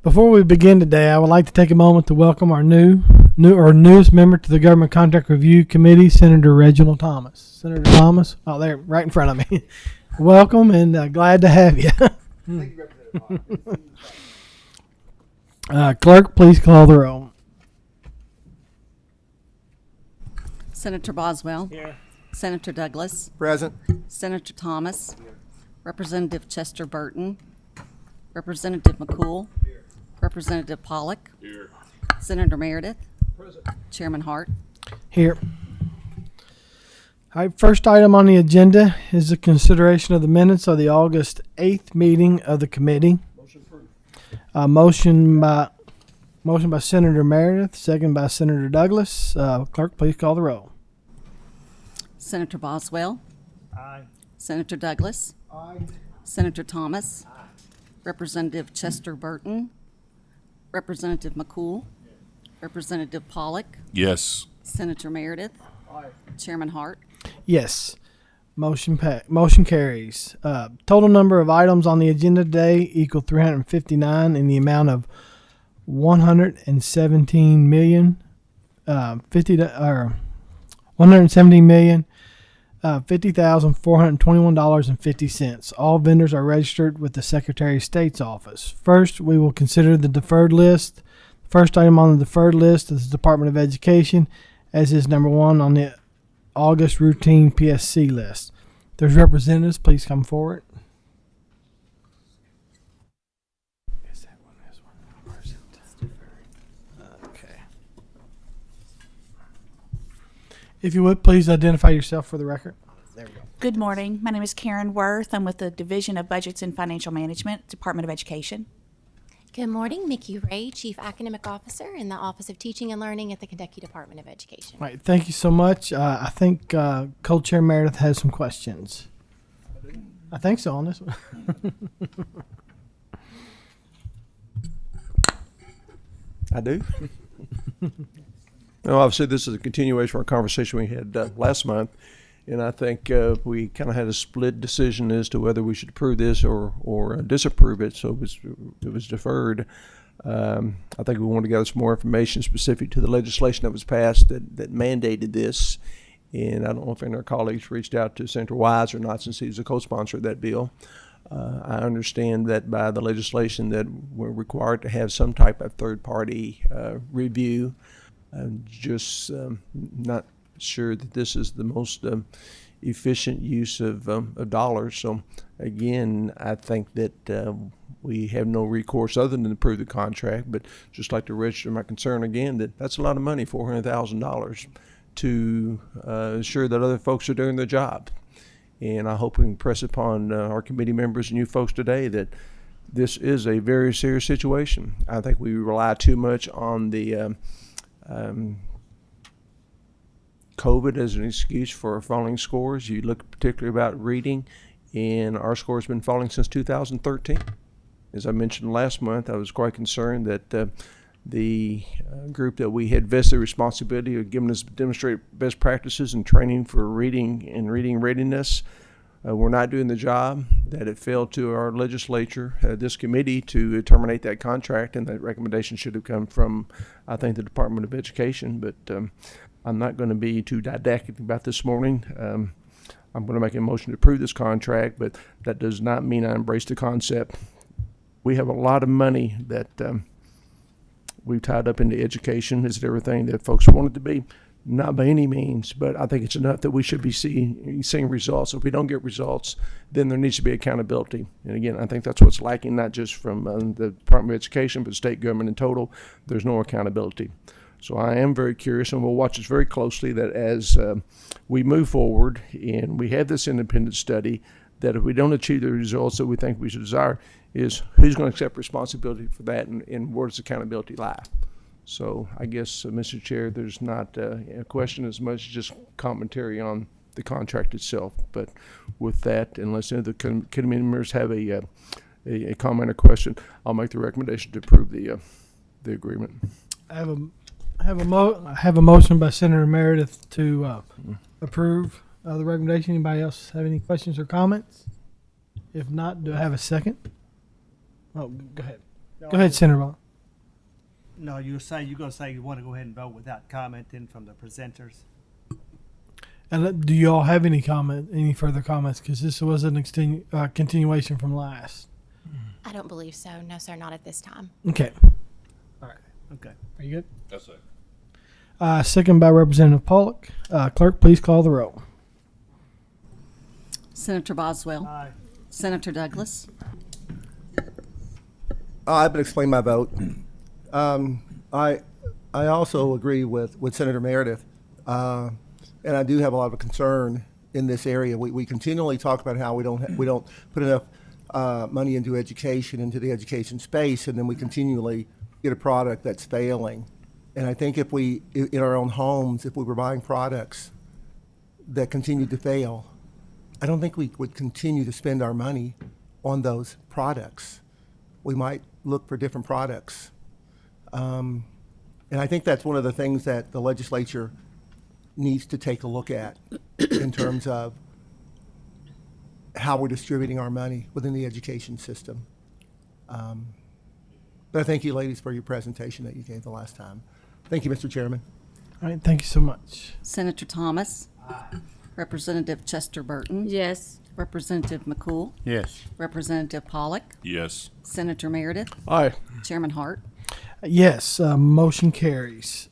Before we begin today, I would like to take a moment to welcome our newest member to the Government Contract Review Committee, Senator Reginald Thomas. Senator Thomas, oh, there, right in front of me. Welcome and glad to have you. Clerk, please call the roll. Senator Boswell. Here. Senator Douglas. Present. Senator Thomas. Representative Chester Burton. Representative McCool. Representative Pollock. Here. Senator Meredith. Chairman Hart. Here. All right, first item on the agenda is the consideration of the minutes of the August 8th meeting of the committee. Motion by Senator Meredith, second by Senator Douglas. Clerk, please call the roll. Senator Boswell. Aye. Senator Douglas. Aye. Senator Thomas. Representative Chester Burton. Representative McCool. Representative Pollock. Yes. Senator Meredith. Chairman Hart. Yes. Motion carries. Total number of items on the agenda today equal 359 in the amount of 117 million $50,421.50. All vendors are registered with the Secretary of State's office. First, we will consider the deferred list. First item on the deferred list is the Department of Education, as is number 1 on the August routine PSC list. There's representatives. Please come forward. Is that one this one? Or is it deferred? Okay. If you would, please identify yourself for the record. There we go. Good morning. My name is Karen Worth. I'm with the Division of Budgets and Financial Management, Department of Education. Good morning, Mickey Ray, Chief Academic Officer in the Office of Teaching and Learning at the Kentucky Department of Education. All right, thank you so much. I think Co-Chair Meredith has some questions. I think so on this one. I do. Well, obviously, this is a continuation of our conversation we had last month, and I think we kind of had a split decision as to whether we should approve this or disapprove it. So it was deferred. I think we wanted to gather some more information specific to the legislation that was passed that mandated this. And I don't know if any of our colleagues reached out to Senator Wise or not, since he's a co-sponsor of that bill. I understand that by the legislation that we're required to have some type of third-party review. I'm just not sure that this is the most efficient use of dollars. So again, I think that we have no recourse other than to approve the contract, but just like to register my concern again that that's a lot of money, $400,000, to ensure that other folks are doing their job. And I hope we can impress upon our committee members and you folks today that this is a very serious situation. I think we rely too much on the COVID as an excuse for our falling scores. You look particularly about reading, and our score has been falling since 2013. As I mentioned last month, I was quite concerned that the group that we had vested responsibility of giving us demonstrate best practices and training for reading and reading readiness were not doing the job, that it fell to our legislature, this committee, to terminate that contract, and that recommendation should have come from, I think, the Department of Education. But I'm not going to be too didactic about this morning. I'm going to make a motion to approve this contract, but that does not mean I embrace the concept. We have a lot of money that we've tied up into education. Is it everything that folks want it to be? Not by any means, but I think it's enough that we should be seeing results. If we don't get results, then there needs to be accountability. And again, I think that's what's lacking, not just from the Department of Education, but state government in total. There's no accountability. So I am very curious, and we'll watch this very closely, that as we move forward and we have this independent study, that if we don't achieve the results that we think we should desire, is who's going to accept responsibility for that, and where does accountability lie? So I guess, Mr. Chair, there's not a question as much as just commentary on the contract itself. But with that, unless any of the committee members have a comment or question, I'll make the recommendation to approve the agreement. I have a motion by Senator Meredith to approve the recommendation. Anybody else have any questions or comments? If not, do I have a second? Oh, go ahead. Go ahead, Senator Ball. No, you're gonna say you want to go ahead and vote without commenting from the presenters. And do you all have any further comments? Because this was an continuation from last. I don't believe so. No, sir, not at this time. Okay. Okay. Are you good? That's it. Second by Representative Pollock. Clerk, please call the roll. Senator Boswell. Aye. Senator Douglas. I've been explaining my vote. I also agree with Senator Meredith, and I do have a lot of concern in this area. We continually talk about how we don't put enough money into education, into the education space, and then we continually get a product that's failing. And I think if we, in our own homes, if we were buying products that continued to fail, I don't think we would continue to spend our money on those products. We might look for different products. And I think that's one of the things that the legislature needs to take a look at in terms of how we're distributing our money within the education system. But I thank you, ladies, for your presentation that you gave the last time. Thank you, Mr. Chairman. All right. Thank you so much. Senator Thomas. Representative Chester Burton. Yes. Representative McCool. Yes. Representative Pollock. Yes. Senator Meredith. Aye. Chairman Hart. Yes, motion carries.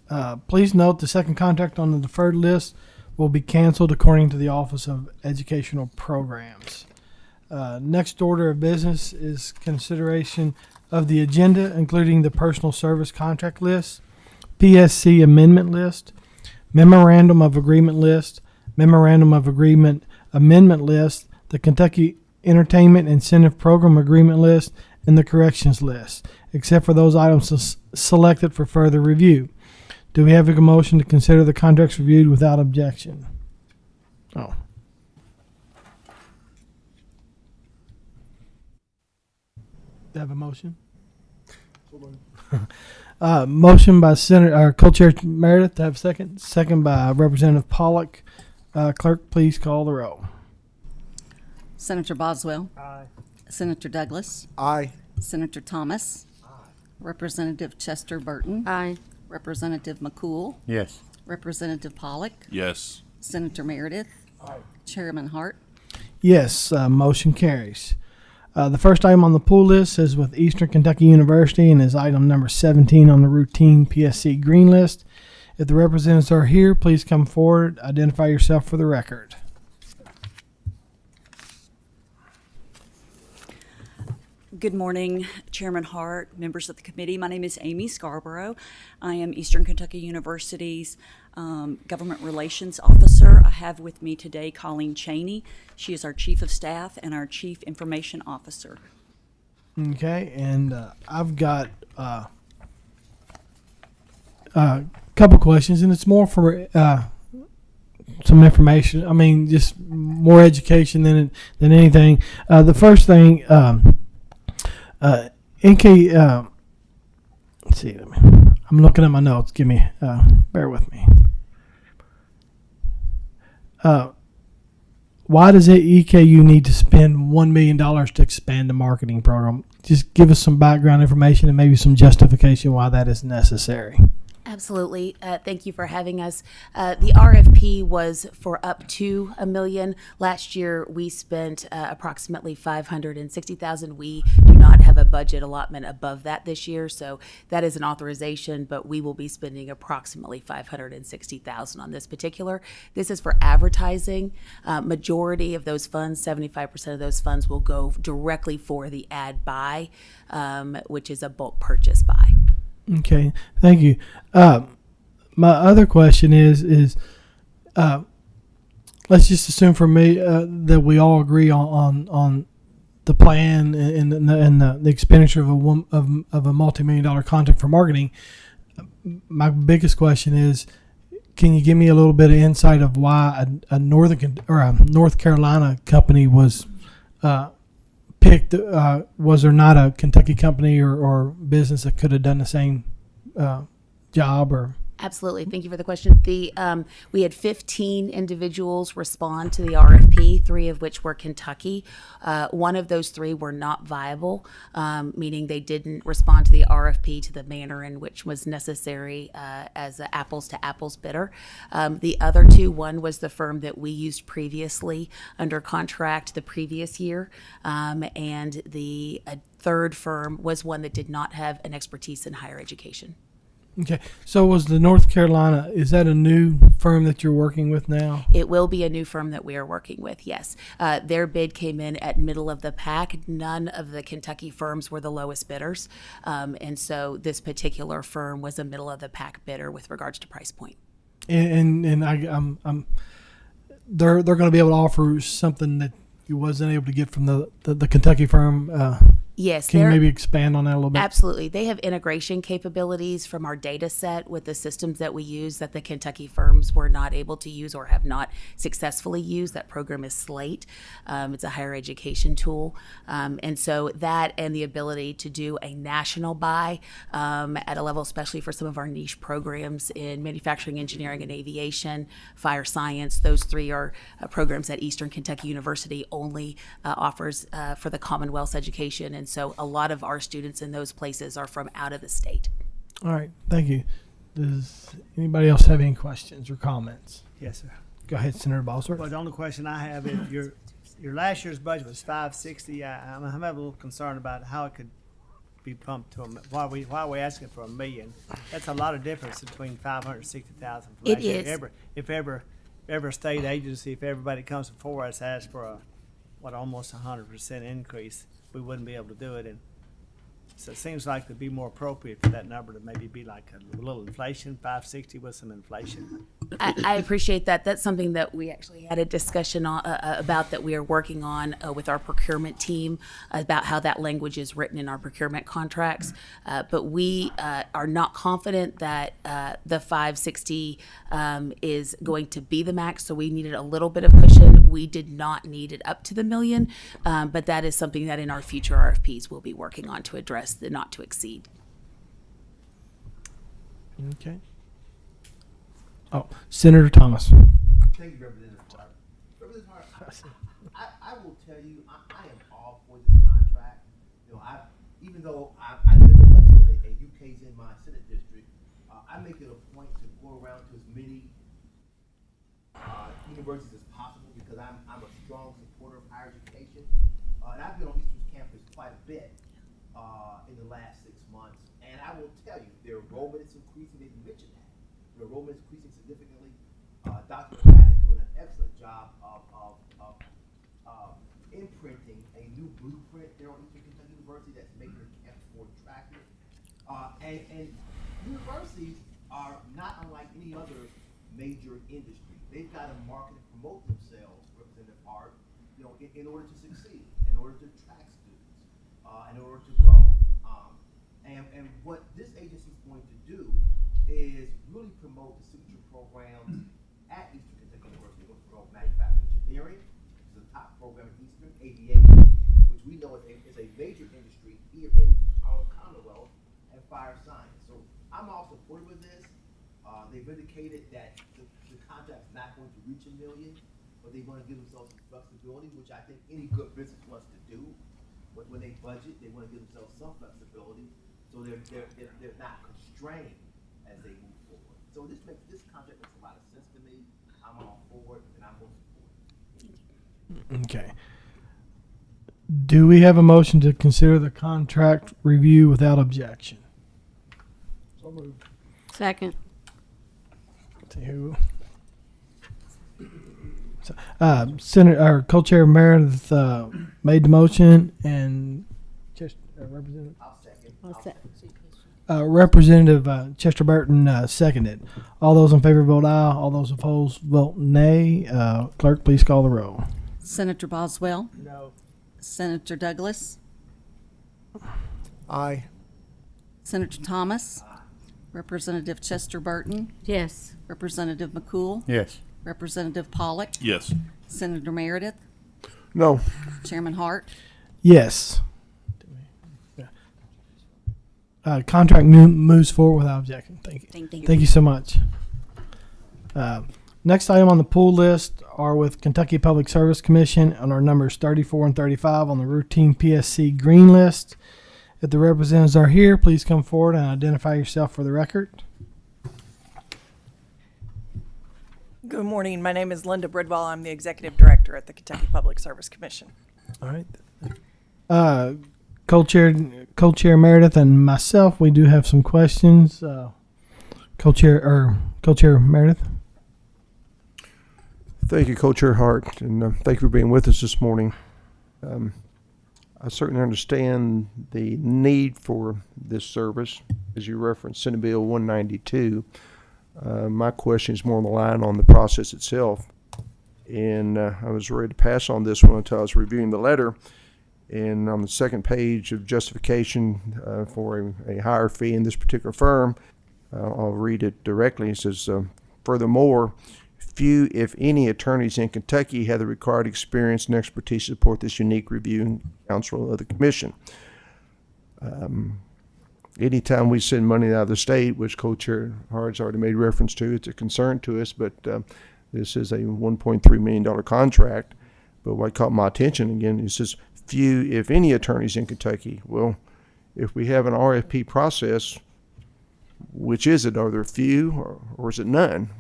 Please note the second contract on the deferred list will be canceled according to the Office of Educational Programs. Next order of business is consideration of the agenda, including the personal service contract list, PSC amendment list, memorandum of agreement list, memorandum of agreement amendment list, the Kentucky Entertainment Incentive Program agreement list, and the corrections list, except for those items selected for further review. Do we have a motion to consider the contracts reviewed without objection? Oh. Do I have a motion? Motion by Senator Co-Chair Meredith. To have a second. Second by Representative Pollock. Clerk, please call the roll. Senator Boswell. Aye. Senator Douglas. Aye. Senator Thomas. Representative Chester Burton. Aye. Representative McCool. Yes. Representative Pollock. Yes. Senator Meredith. Chairman Hart. Yes, motion carries. The first item on the pool list is with Eastern Kentucky University and is item number 17 on the routine PSC green list. If the representatives are here, please come forward. Identify yourself for the record. Good morning, Chairman Hart, members of the committee. My name is Amy Scarborough. I am Eastern Kentucky University's Government Relations Officer. I have with me today Colleen Cheney. She is our Chief of Staff and our Chief Information Officer. Okay, and I've got a couple questions, and it's more for some information. I mean, just more education than anything. The first thing, let's see. I'm looking at my notes. Bear with me. Why does EKU need to spend $1 million to expand the marketing program? Just give us some background information and maybe some justification why that is necessary. Absolutely. Thank you for having us. The RFP was for up to $1 million. Last year, we spent approximately $560,000. We do not have a budget allotment above that this year, so that is an authorization, but we will be spending approximately $560,000 on this particular. This is for advertising. Majority of those funds, 75% of those funds, will go directly for the ad buy, which is a bulk purchase buy. Okay, thank you. My other question is let's just assume for me that we all agree on the plan and the expenditure of a multi-million-dollar contract for marketing. My biggest question is, can you give me a little bit of insight of why a North Carolina company was picked? Was there not a Kentucky company or business that could have done the same job? Or Absolutely. Thank you for the question. We had 15 individuals respond to the RFP, 3 of which were Kentucky. One of those 3 were not viable, meaning they didn't respond to the RFP to the manner in which was necessary as an apples to apples bidder. The other 2, one was the firm that we used previously under contract the previous year, and the third firm was one that did not have an expertise in higher education. Okay. So was the North Carolina, is that a new firm that you're working with now? It will be a new firm that we are working with, yes. Their bid came in at middle of the pack. None of the Kentucky firms were the lowest bidders. And so this particular firm was a middle of the pack bidder with regards to price point. And they're going to be able to offer something that you wasn't able to get from the Kentucky firm. Yes, Can you they're- maybe expand on that a little bit? Absolutely. They have integration capabilities from our data set with the systems that we use that the Kentucky firms were not able to use or have not successfully used. That program is Slate. It's a higher education tool. And so that and the ability to do a national buy at a level, especially for some of our niche programs in manufacturing, engineering, and aviation, fire science, those 3 are programs that Eastern Kentucky University only offers for the Commonwealth's education. And so a lot of our students in those places are from out of the state. All right. Thank you. Does anybody else have any questions or comments? Yes, sir. Go ahead, Senator Bosworth. Well, the only question I have is your last year's budget was 560. I'm having a little concern about how it could be pumped to why are we asking for $1 million? That's a lot of difference between 560,000 for It last year. is. If ever state agency, if everybody comes before us asks for almost 100% increase, we wouldn't be able to do it. And so it seems like it'd be more appropriate for that number to maybe be like a little inflation, 560 with some inflation. I appreciate that. That's something that we actually had a discussion on, about that we are working on with our procurement team about how that language is written in our procurement contracts. But we are not confident that the 560 is going to be the max, so we needed a little bit of cushion. We did not need it up to the $1 million, but that is something that in our future RFPs we'll be working on to address the not to exceed. Okay. Oh, Senator Thomas. Thank you, Representative Hart. Representative Hart, I will tell you, I am all for this contract. You know, even though I live in Lexington and UK's in my Senate district, I make it a point to go around to as many universities as possible because I'm a strong supporter of higher education. And I've been on Eastern's campus quite a bit in the last 6 months. And I will tell you, their enrollment is increasing. They mentioned that. Their enrollment is increasing significantly. Dr. McFadden is doing an excellent job of imprinting a new blueprint there on Eastern Kentucky University that's making their campus more attractive. And universities are not unlike any other major industry. They've got to market and promote themselves, Representative Hart, you know, in order to succeed, in order to attract students, in order to grow. And what this agency is going to do is really promote the signature programs at Eastern Kentucky University. We're going to promote manufacturing engineering, which is a top program at Eastern, aviation, which we know is a major industry here in our Commonwealth, and fire science. So I'm all supportive of this. They've indicated that the contract's not going to reach $1 million, but they want to give themselves some flexibility, which I think any good business wants to do. When they budget, they want to give themselves some flexibility, so they're not constrained as they move forward. So this contract makes a lot of sense to me. I'm all for it, and I'm going to support it. Okay. Do we have a motion to consider the contract review without objection? So moved. Second. See who. Senator or Co-Chair Meredith made the motion, and Representative. I'll second. Representative Chester Burton seconded. All those in favor vote aye. All those opposed vote nay. Clerk, please call the roll. Senator Boswell. No. Senator Douglas. Aye. Senator Thomas. Representative Chester Burton. Yes. Representative McCool. Yes. Representative Pollock. Yes. Senator Meredith. No. Chairman Hart. Yes. contract moves forward without objection. Thank you. Thank you. Thank you so much. Next item on the pool list are with Kentucky Public Service Commission on our numbers 34 and 35 on the routine PSC green list. If the representatives are here, please come forward and identify yourself for the record. Good morning. My name is Linda Bridwell. I'm the Executive Director at the Kentucky Public Service Commission. All right. Co-chair Meredith and myself, we do have some questions. Co-chair Meredith. Thank you, Co-Chair Hart, and thank you for being with us this morning. I certainly understand the need for this service, as you referenced Senate Bill 192. My question is more on the line on the process itself. And I was ready to pass on this one until I was reviewing the letter. And on the second page of justification for a higher fee in this particular firm, I'll read it directly. It says, furthermore, few, if any, attorneys in Kentucky have the required experience and expertise to support this unique review and counsel of the commission. Anytime we send money out of the state, which Co-Chair Hart's already made reference to, it's a concern to us, but this is a $1.3 million contract. But what caught my attention again, it says few, if any, attorneys in Kentucky. Well, if we have an RFP process, which is it? Are there few or is it none?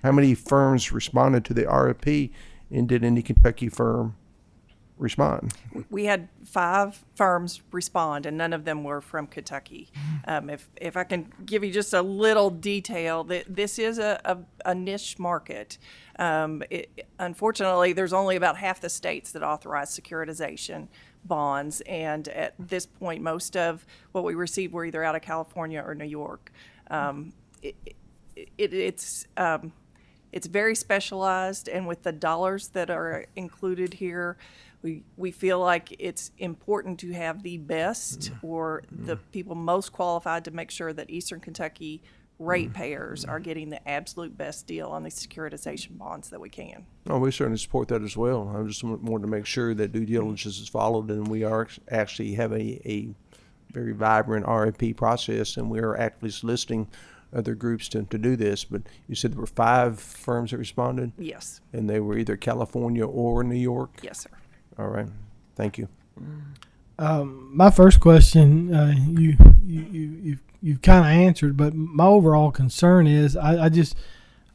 How many firms responded to the RFP, and did any Kentucky firm respond? We had 5 firms respond, and none of them were from Kentucky. If I can give you just a little detail, this is a niche market. Unfortunately, there's only about half the states that authorize securitization bonds, and at this point, most of what we received were either out we or New York. It's very specialized, and with the dollars that are included here, we feel like it's important to have the best or the people most qualified to make sure that Eastern Kentucky ratepayers are getting the absolute best deal on these securitization bonds that we can. Oh, we certainly support that as well. I just wanted to make sure that due diligence is followed, and we are actually have a very vibrant RFP process, and we are actively soliciting other groups to do this. But you said there were 5 firms that responded? Yes. And they were either California or New York? Yes, sir. All right. Thank you. My first question, you've kind of answered, but my overall concern is I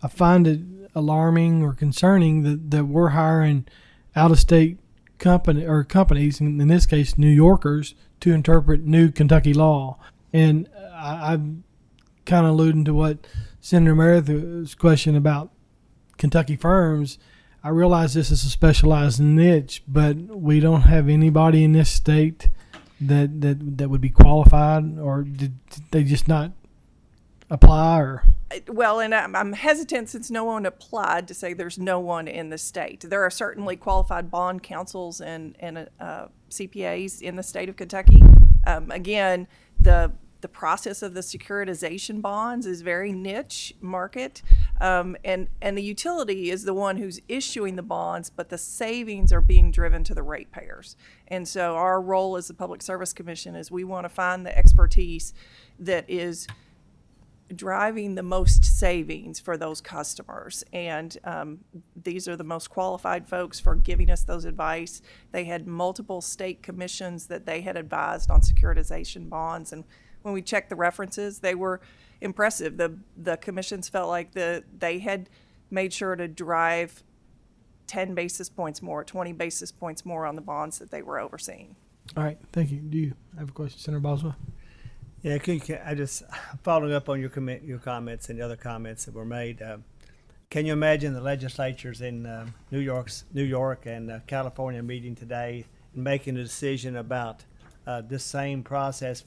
find it alarming or concerning that we're hiring out-of-state companies, in this case New Yorkers, to interpret new Kentucky law. And I'm kind of alluding to what Senator Meredith's question about Kentucky firms. I realize this is a specialized niche, but we don't have anybody in this state that would be qualified, or did they just not apply? Or Well, and I'm hesitant since no one applied to say there's no one in the state. There are certainly qualified bond counsels and CPAs in the state of Kentucky. Again, the process of the securitization bonds is very niche market, and the utility is the one who's issuing the bonds, but the savings are being driven to the ratepayers. And so our role as the Public Service Commission is we want to find the expertise that is driving the most savings for those customers, and these are the most qualified folks for giving us those advice. They had multiple state commissions that they had advised on securitization bonds, and when we checked the references, they were impressive. The commissions felt like they had made sure to drive 10 basis points more, 20 basis points more on the bonds that they were overseeing. all right, thank you. Do you have a question, Senator Boswell? Yeah, I just following up on your comments and the other comments that were made. Can you imagine the legislatures in New York and California meeting today and making a decision about this same process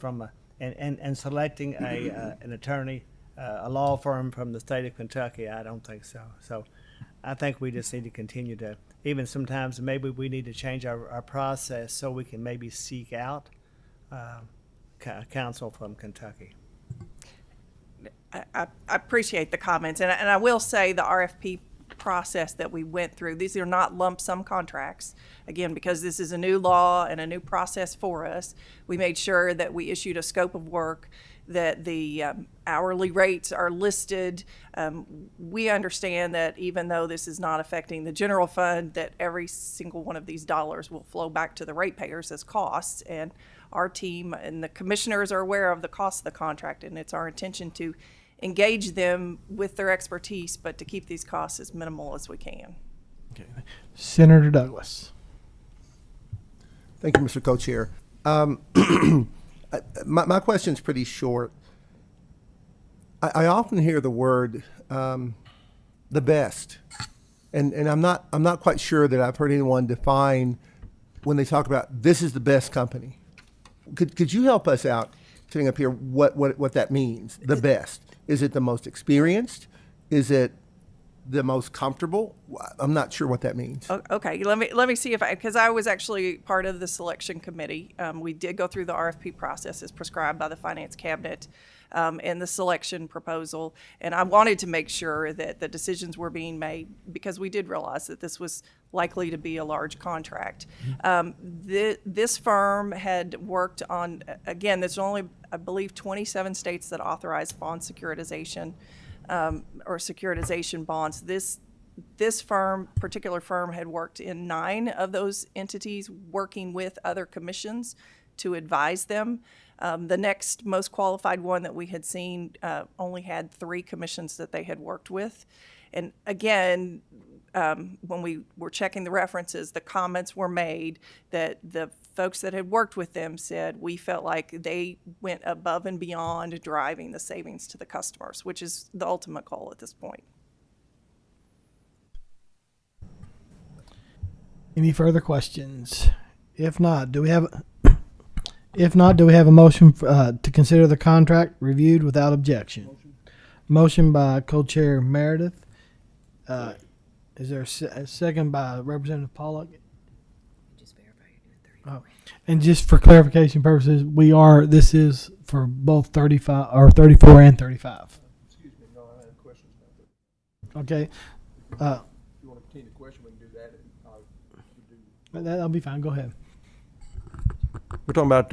and selecting an attorney, a law firm from the state of Kentucky? I don't think so. So I think we just need to continue to, even sometimes maybe we need to change our process so we can maybe seek out counsel from Kentucky. I appreciate the comments, and I will say the RFP process that we went through. These are not lump sum contracts. Again, because this is a new law and a new process for us, we made sure that we issued a scope of work, that the hourly rates are listed. We understand that even though this is not affecting the general fund, that every single one of these dollars will flow back to the ratepayers as costs. And our team and the commissioners are aware of the cost of the contract, and it's our intention to engage them with their expertise, but to keep these costs as minimal as we can. Okay. Senator Douglas. Thank you, Mr. Co-Chair. My question's pretty short. I often hear the word the best, and I'm not quite sure that I've heard anyone define when they talk about this is the best company. Could you help us out sitting up here what that means? The best. Is it the most experienced? Is it the most comfortable? I'm not sure what that means. Okay, let me see if because I was actually part of the selection committee. We did go through the RFP process as prescribed by the Finance Cabinet and the selection proposal, and I wanted to make sure that the decisions were being made because we did realize that this was likely to be a large contract. This firm had worked on, again, there's only, I believe, 27 states that authorize bond securitization or securitization bonds. This particular firm had worked in 9 of those entities, working with other commissions to advise them. The next most qualified one that we had seen only had 3 commissions that they had worked with. And again, when we were checking the references, the comments were made that the folks that had worked with them said we felt like they went above and beyond driving the savings to the customers, which is the ultimate goal at this point. Any further questions? If not, do we have a motion to consider the contract reviewed without objection? Motion by co-chair Meredith. Is there a second by Representative Pollock? Just verify you're doing 34. And just for clarification purposes, this is for both 35 or 34 and 35. Excuse me, no, I have questions about that. Okay. If you want to continue the question, we can do that. That'll be fine. Go ahead. We're talking about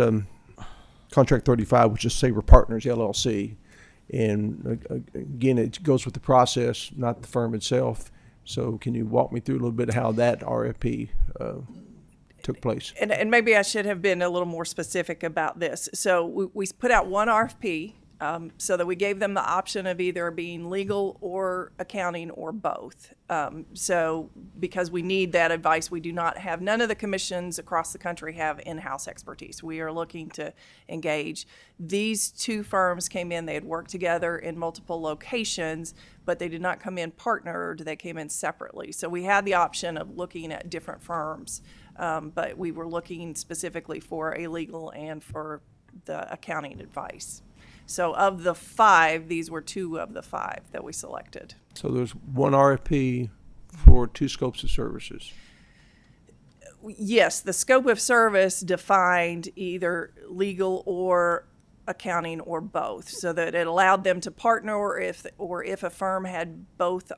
Contract 35, which is Sabre Partners, LLC. And again, it goes with the process, not the firm itself. So can you walk me through a little bit how that RFP took place? And maybe I should have been a little more specific about this. So we put out one RFP so that we gave them the option of either being legal or accounting or both. So because we need that advice, we do not have, none of the commissions across the country have in-house expertise. We are looking to engage. These 2 firms came in, they had worked together in multiple locations, but they did not come in partnered, they came in separately. So we had the option of looking at different firms, but we were looking specifically for a legal and for the accounting advice. So of the 5, these were 2 of the 5 that we selected. So there's one RFP for 2 scopes of services. Yes, the scope of service defined either legal or accounting or both, so that it allowed them to partner, or if a firm had both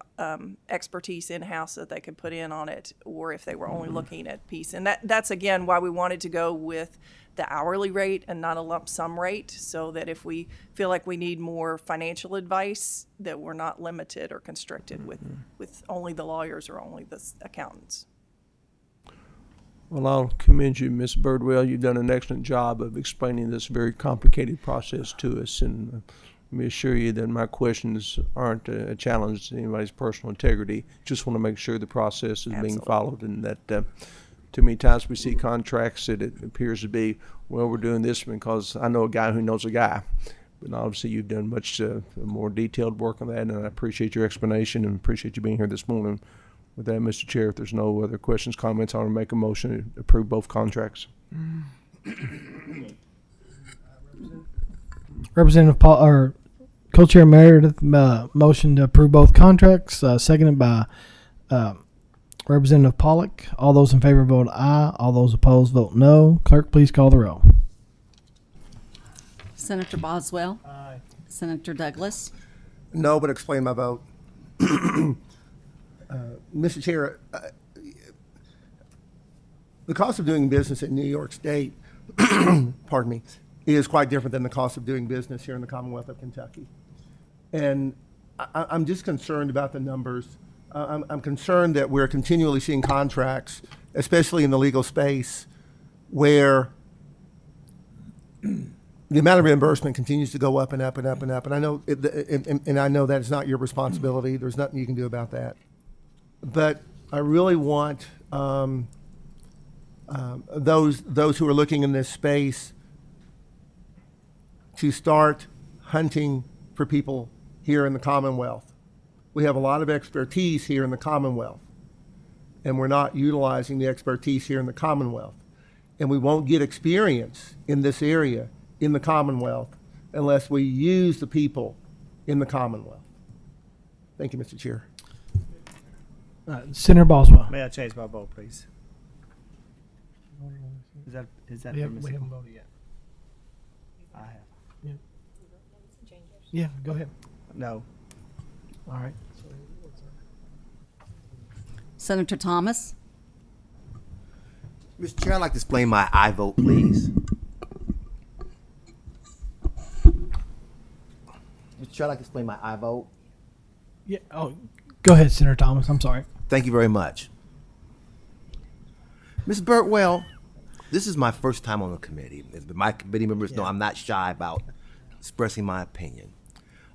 expertise in-house that they could put in on it, or if they were only looking at piece. And that's again why we wanted to go with the hourly rate and not a lump sum rate, so that if we feel like we need more financial advice, that we're not limited or constricted with only the lawyers or only the accountants. Well, I'll commend you, Ms. Birdwell. You've done an excellent job of explaining this very complicated process to us. And let me assure you that my questions aren't a challenge to anybody's personal integrity. Just want to make sure the process is being followed, and that too many times we see contracts that it appears to be, well, we're doing this because I know a guy who knows a guy. But obviously you've done much more detailed work on that, and I appreciate your explanation and appreciate you being here this morning. With that, Mr. Chair, if there's no other questions, comments, I want to make a motion to approve both contracts. Representative Paul, or Co-Chair Meredith, motion to approve both contracts, seconded by Representative Pollock. All those in favor vote aye. All those opposed vote no. Clerk, please call the roll. Senator Boswell. Aye. Senator Douglas. No, but explain my vote. Mr. Chair, the cost of doing business in New York State, pardon me, is quite different than the cost of doing business here in the Commonwealth of Kentucky. And I'm just concerned about the numbers. I'm concerned that we're continually seeing contracts, especially in the legal space, where the amount of reimbursement continues to go up and up and up and up. And I know, and I know that it's not your responsibility. There's nothing you can do about that. But I really want those who are looking in this space to start hunting for people here in the Commonwealth. We have a lot of expertise here in the Commonwealth, and we're not utilizing the expertise here in the Commonwealth. And we won't get experience in this area in the Commonwealth unless we use the people in the Commonwealth. Thank you, Mr. Chair. Senator Boswell. May I change my vote, please? Is that We haven't permissible? voted yet. I have. Yeah, go ahead. No. All right. Senator Thomas, Mr. Chair, I'd like to explain my I vote, please. Mr. Chair, I'd like to explain my I vote. Yeah. Oh, go ahead, Senator Thomas. I'm sorry. Thank you very much. Ms. Burtwell, this is my first time on the committee. My committee members know I'm not shy about expressing my opinion.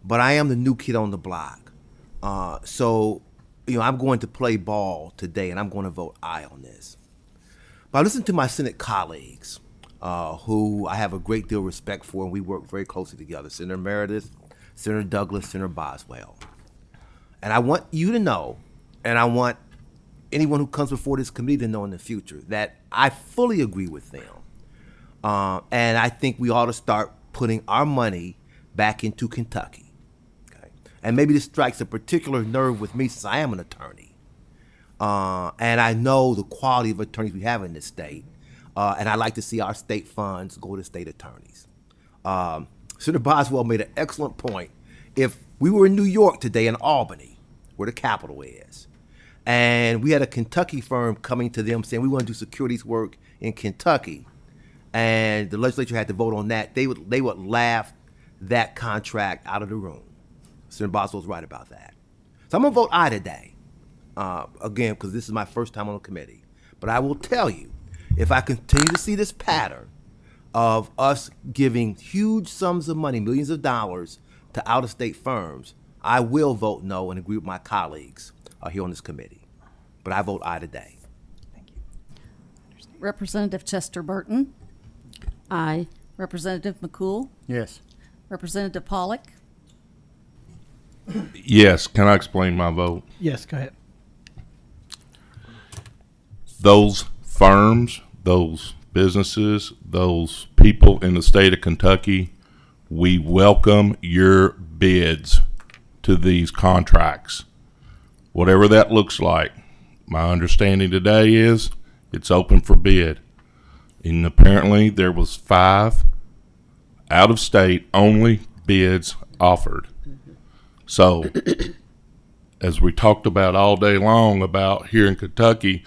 But I am the new kid on the block. So, I'm going to play ball today, and I'm going to vote aye on this. But I listen to my Senate colleagues, who I have a great deal of respect for, and we work very closely together. Senator Meredith, Senator Douglas, Senator Boswell. And I want you to know, and I want anyone who comes before this committee to know in the future, that I fully agree with them. And I think we ought to start putting our money back into Kentucky. And maybe this strikes a particular nerve with me since I am an attorney. And I know the quality of attorneys we have in this state. And I like to see our state funds go to state attorneys. Senator Boswell made an excellent point. If we were in New York today, in Albany, where the capital is, and we had a Kentucky firm coming to them saying we want to do securities work in Kentucky, and the legislature had to vote on that, they would laugh that contract out of the room. Senator Boswell's right about that. So I'm going to vote aye today, again, because this is my first time on the committee. But I will tell you, if I continue to see this pattern of us giving huge sums of money, millions of dollars, to out-of-state firms, I will vote no and agree with my colleagues here on this committee. But I vote aye today. Representative Chester Burton, Aye. Representative McCool, Yes. Representative Pollock, Yes. Can I explain my vote? Yes, go ahead. Those firms, those businesses, those people in the state of Kentucky, we welcome your bids to these contracts. Whatever that looks like. My understanding today is it's open for bid. And apparently there was 5 out-of-state only bids offered. So, as we talked about all day long about here in Kentucky,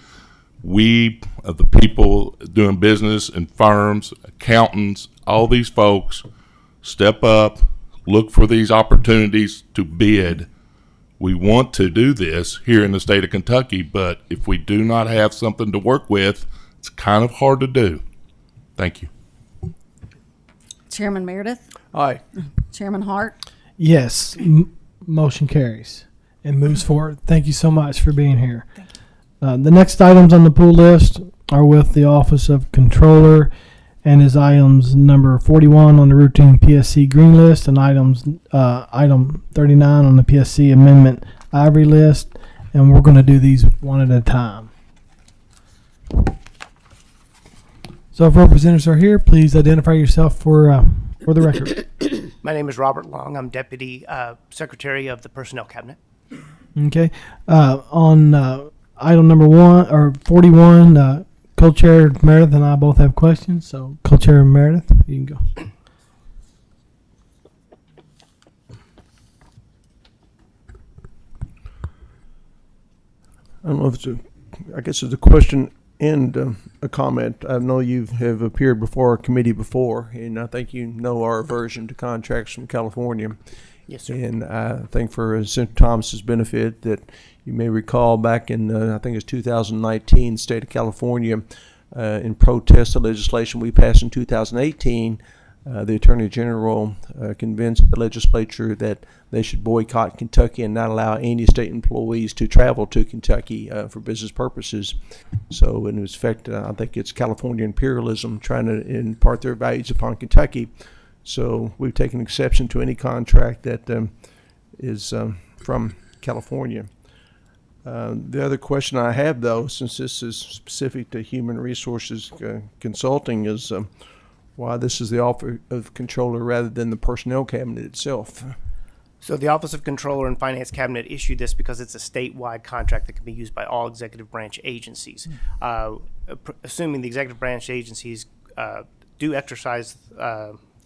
we, the people doing business and firms, accountants, all these folks, step up, look for these opportunities to bid. We want to do this here in the state of Kentucky, but if we do not have something to work with, it's kind of hard to do. Thank you. Chairman Meredith, Aye. Chairman Hart, Yes. Motion carries and moves forward. Thank you so much for being here. The next items on the pool list are with the Office of Controller and is items number 41 on the routine PSC green list and item 39 on the PSC amendment ivory list. And we're going to do these one at a time. So if representatives are here, please identify yourself for the record. My name is Robert Long. I'm Deputy Secretary of the Personnel Cabinet. Okay. On item number 41, Co-Chair Meredith and I both have questions. So, Co-Chair Meredith, you can go. I don't know if I guess it's a question and a comment. I know you have appeared before our committee before, and I think you know our aversion to contracts from California. Yes, sir. And I think for Senator Thomas's benefit that you may recall back in, I think it's 2019, the state of California, in protest of legislation we passed in 2018, the Attorney General convinced the legislature that they should boycott Kentucky and not allow any state employees to travel to Kentucky for business purposes. So in effect, I think it's California imperialism trying to impart their values upon Kentucky. So we've taken exception to any contract that is from California. The other question I have, though, since this is specific to human resources consulting, is why this is the Office of Controller rather than the Personnel Cabinet itself. So the Office of Controller and Finance Cabinet issued this because it's a statewide contract that can be used by all executive branch agencies. Assuming the executive branch agencies do exercise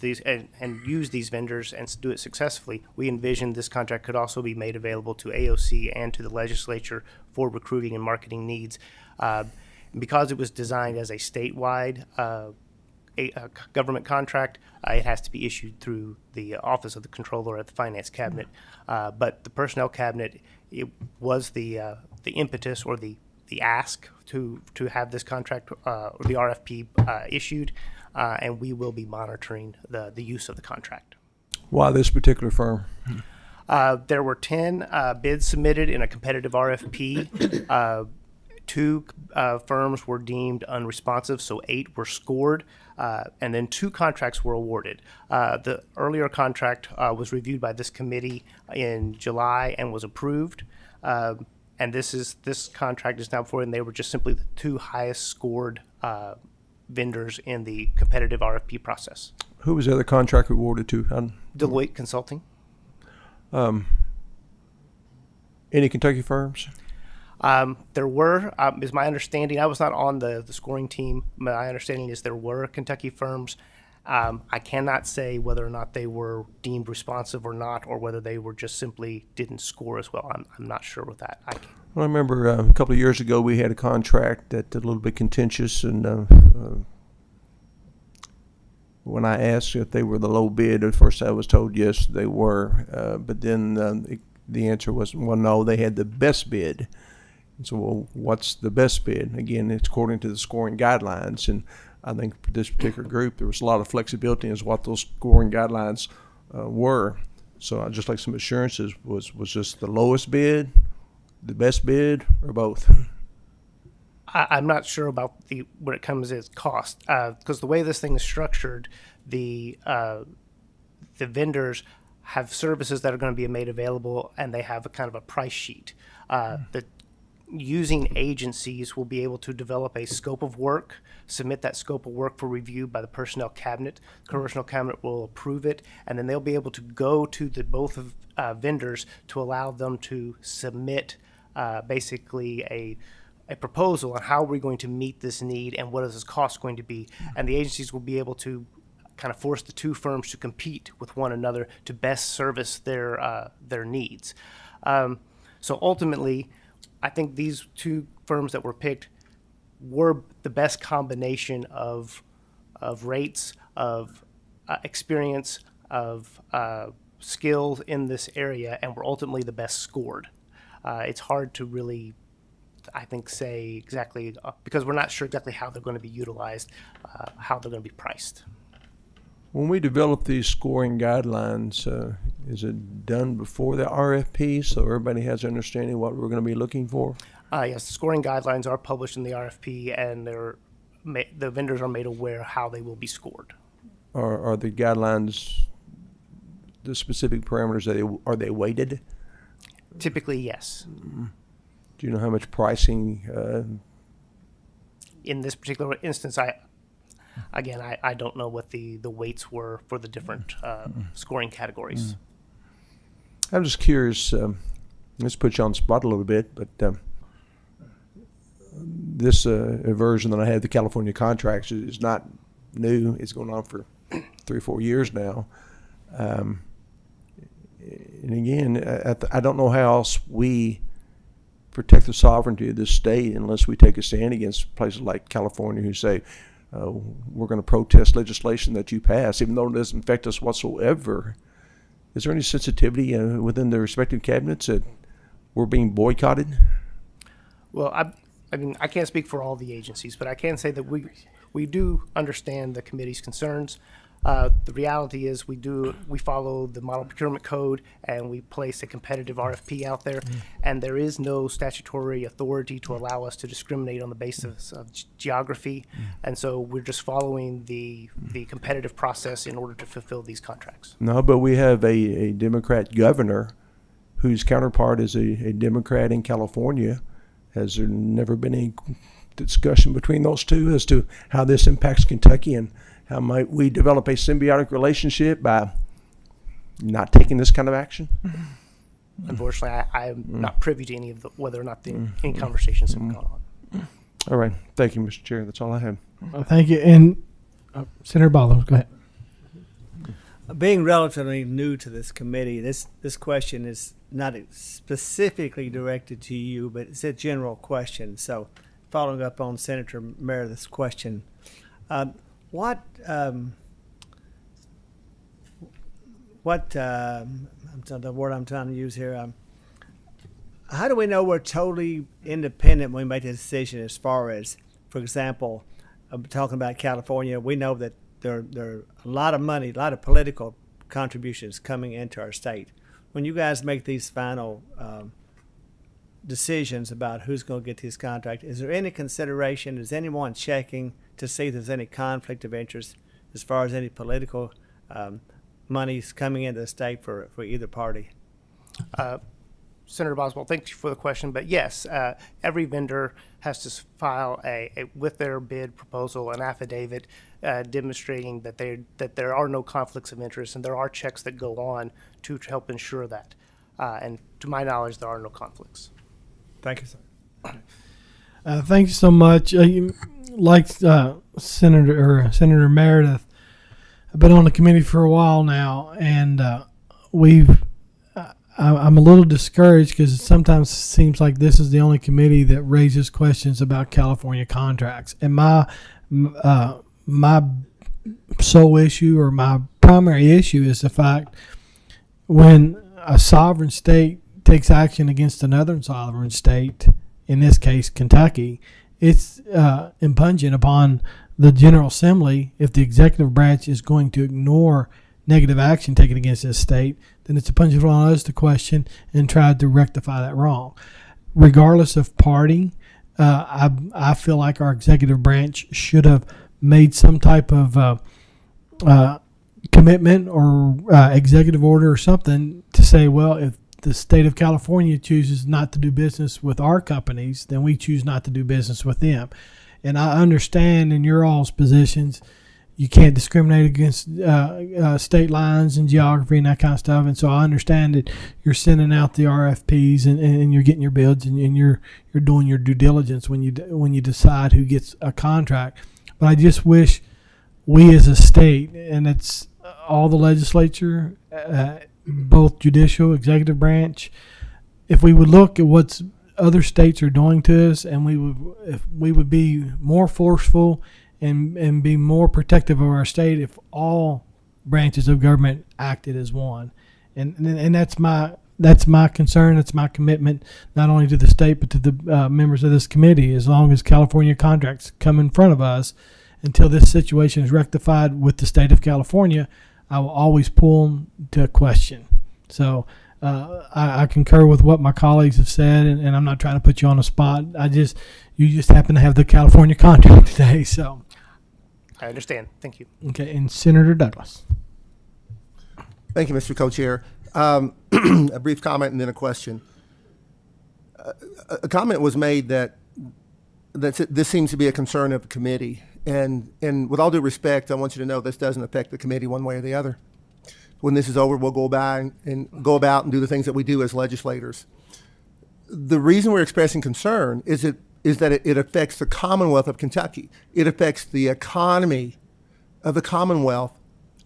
these and use these vendors and do it successfully, we envision this contract could also be made available to AOC and to the legislature for recruiting and marketing needs. Because it was designed as a statewide a government contract, it has to be issued through the Office of the Controller at the Finance Cabinet. But the Personnel Cabinet, it was the impetus or the ask to have this contract or the RFP issued, and we will be monitoring the use of the contract. Why this particular firm? There were 10 bids submitted in a competitive RFP. 2 firms were deemed unresponsive, so 8 were scored, and then 2 contracts were awarded. The earlier contract was reviewed by this committee in July and was approved, and this contract is now before, and they were just simply the 2 highest scored vendors in the competitive RFP process. Who was the other contract awarded to? Deloitte Consulting. Any Kentucky firms? There were, is my understanding, I was not on the scoring team. My understanding is there were Kentucky firms. I cannot say whether or not they were deemed responsive or not, or whether they were just simply didn't score as well. I'm not sure with that. Well, I remember a couple of years ago we had a contract that a little bit contentious, and when I asked if they were the low bid, at first I was told yes, they were, but then the answer was, well, no, they had the best bid. And so, well, what's the best bid? Again, it's according to the scoring guidelines, and I think for this particular group, there was a lot of flexibility as what those scoring guidelines were. So I'd just like some assurances. Was just the lowest bid, the best bid, or both? I'm not sure about when it comes to cost, because the way this thing is structured, the vendors have services that are going to be made available, and they have a kind of a price sheet. The using agencies will be able to develop a scope of work, submit that scope of work for review by the Personnel Cabinet. The Personnel Cabinet will approve it, and then they'll be able to go to the both of vendors to allow them to submit basically a proposal on how we're going to meet this need and what is this cost going to be. And the agencies will be able to kind of force the 2 firms to compete with one another to best service their needs. So ultimately, I think these 2 firms that were picked were the best combination of rates, of experience, of skills in this area, and were ultimately the best scored. It's hard to really, I think, say exactly, because we're not sure exactly how they're going to be utilized, how they're going to be priced. When we develop these scoring guidelines, is it done before the RFP so everybody has an understanding of what we're going to be looking for? Yes, the scoring guidelines are published in the RFP, and the vendors are made aware how they will be scored. Are the guidelines, the specific parameters, are they weighted? Typically, yes. Do you know how much pricing? In this particular instance, I don't know what the weights were for the different scoring categories. I'm just curious. Let's put you on the spot a little bit, but this version that I had, the California contracts, is not new. It's going on for 3 or 4 years now. And again, I don't know how else we protect the sovereignty of this state unless we take a stand against places like California who say, we're going to protest legislation that you pass, even though it doesn't affect us whatsoever. Is there any sensitivity within the respective cabinets that we're being boycotted? Well, I mean, I can't speak for all the agencies, but I can say that we do understand the committee's concerns. The reality is we follow the Model Procurement Code, and we place a competitive RFP out there, and there is no statutory authority to allow us to discriminate on the basis of geography, and so we're just following the competitive process in order to fulfill these contracts. No, but we have a Democrat governor whose counterpart is a Democrat in California. Has there never been any discussion between those two as to how this impacts Kentucky, and how might we develop a symbiotic relationship by not taking this kind of action? Unfortunately, I'm not privy to any of whether or not any conversations have gone on. All right. Thank you, Mr. Chair. That's all I have. Thank you. And Senator Ballo, go ahead. Being relatively new to this committee, this question is not specifically directed to you, but it's a general question. So, following up on Senator Meredith's question, what the word I'm trying to use here? How do we know we're totally independent when we make a decision? As far as, for example, talking about California, we know that there are a lot of money, a lot of political contributions coming into our state. When you guys make these final decisions about who's going to get these contracts, is there any consideration? Is anyone checking to see if there's any conflict of interest as far as any political monies coming into the state for either party? Senator Boswell, thank you for the question. But yes, every vendor has to file with their bid proposal an affidavit demonstrating that there are no conflicts of interest, and there are checks that go on to help ensure that. And to my knowledge, there are no conflicts. Thank you, sir. Thank you so much. Like Senator Meredith, I've been on the committee for a while now, and I'm a little discouraged because it sometimes seems like this is the only committee that raises questions about California contracts. And my sole issue, or my primary issue, is the fact when a sovereign state takes action against another sovereign state, in this case Kentucky, it's impingent upon the General Assembly. If the executive branch is going to ignore negative action taken against this state, then it's impingent on us to question and try to rectify that wrong. Regardless of party, I feel like our executive branch should have made some type of commitment or executive order or something to say, well, if the state of California chooses not to do business with our companies, then we choose not to do business with them. And I understand in your all's positions, you can't discriminate against state lines and geography and that kind of stuff. And so I understand that you're sending out the RFPs and you're getting your bids and you're doing your due diligence when you decide who gets a contract. But I just wish we as a state, and it's all the legislature, both judicial, executive branch, if we would look at what other states are doing to us, and if we would be more forceful and be more protective of our state if all branches of government acted as one. And that's my concern. That's my commitment, not only to the state but to the members of this committee. As long as California contracts come in front of us, until this situation is rectified with the state of California, I will always pull them to question. So I concur with what my colleagues have said, and I'm not trying to put you on the spot. You just happen to have the California contract today, so. I understand. Thank you. Okay, and Senator Douglas. Thank you, Mr. Co-Chair. A brief comment and then a question. A comment was made that this seems to be a concern of the committee. And with all due respect, I want you to know this doesn't affect the committee one way or the other. When this is over, we'll go about and do the things that we do as legislators. The reason we're expressing concern is that it affects the Commonwealth of Kentucky. It affects the economy of the Commonwealth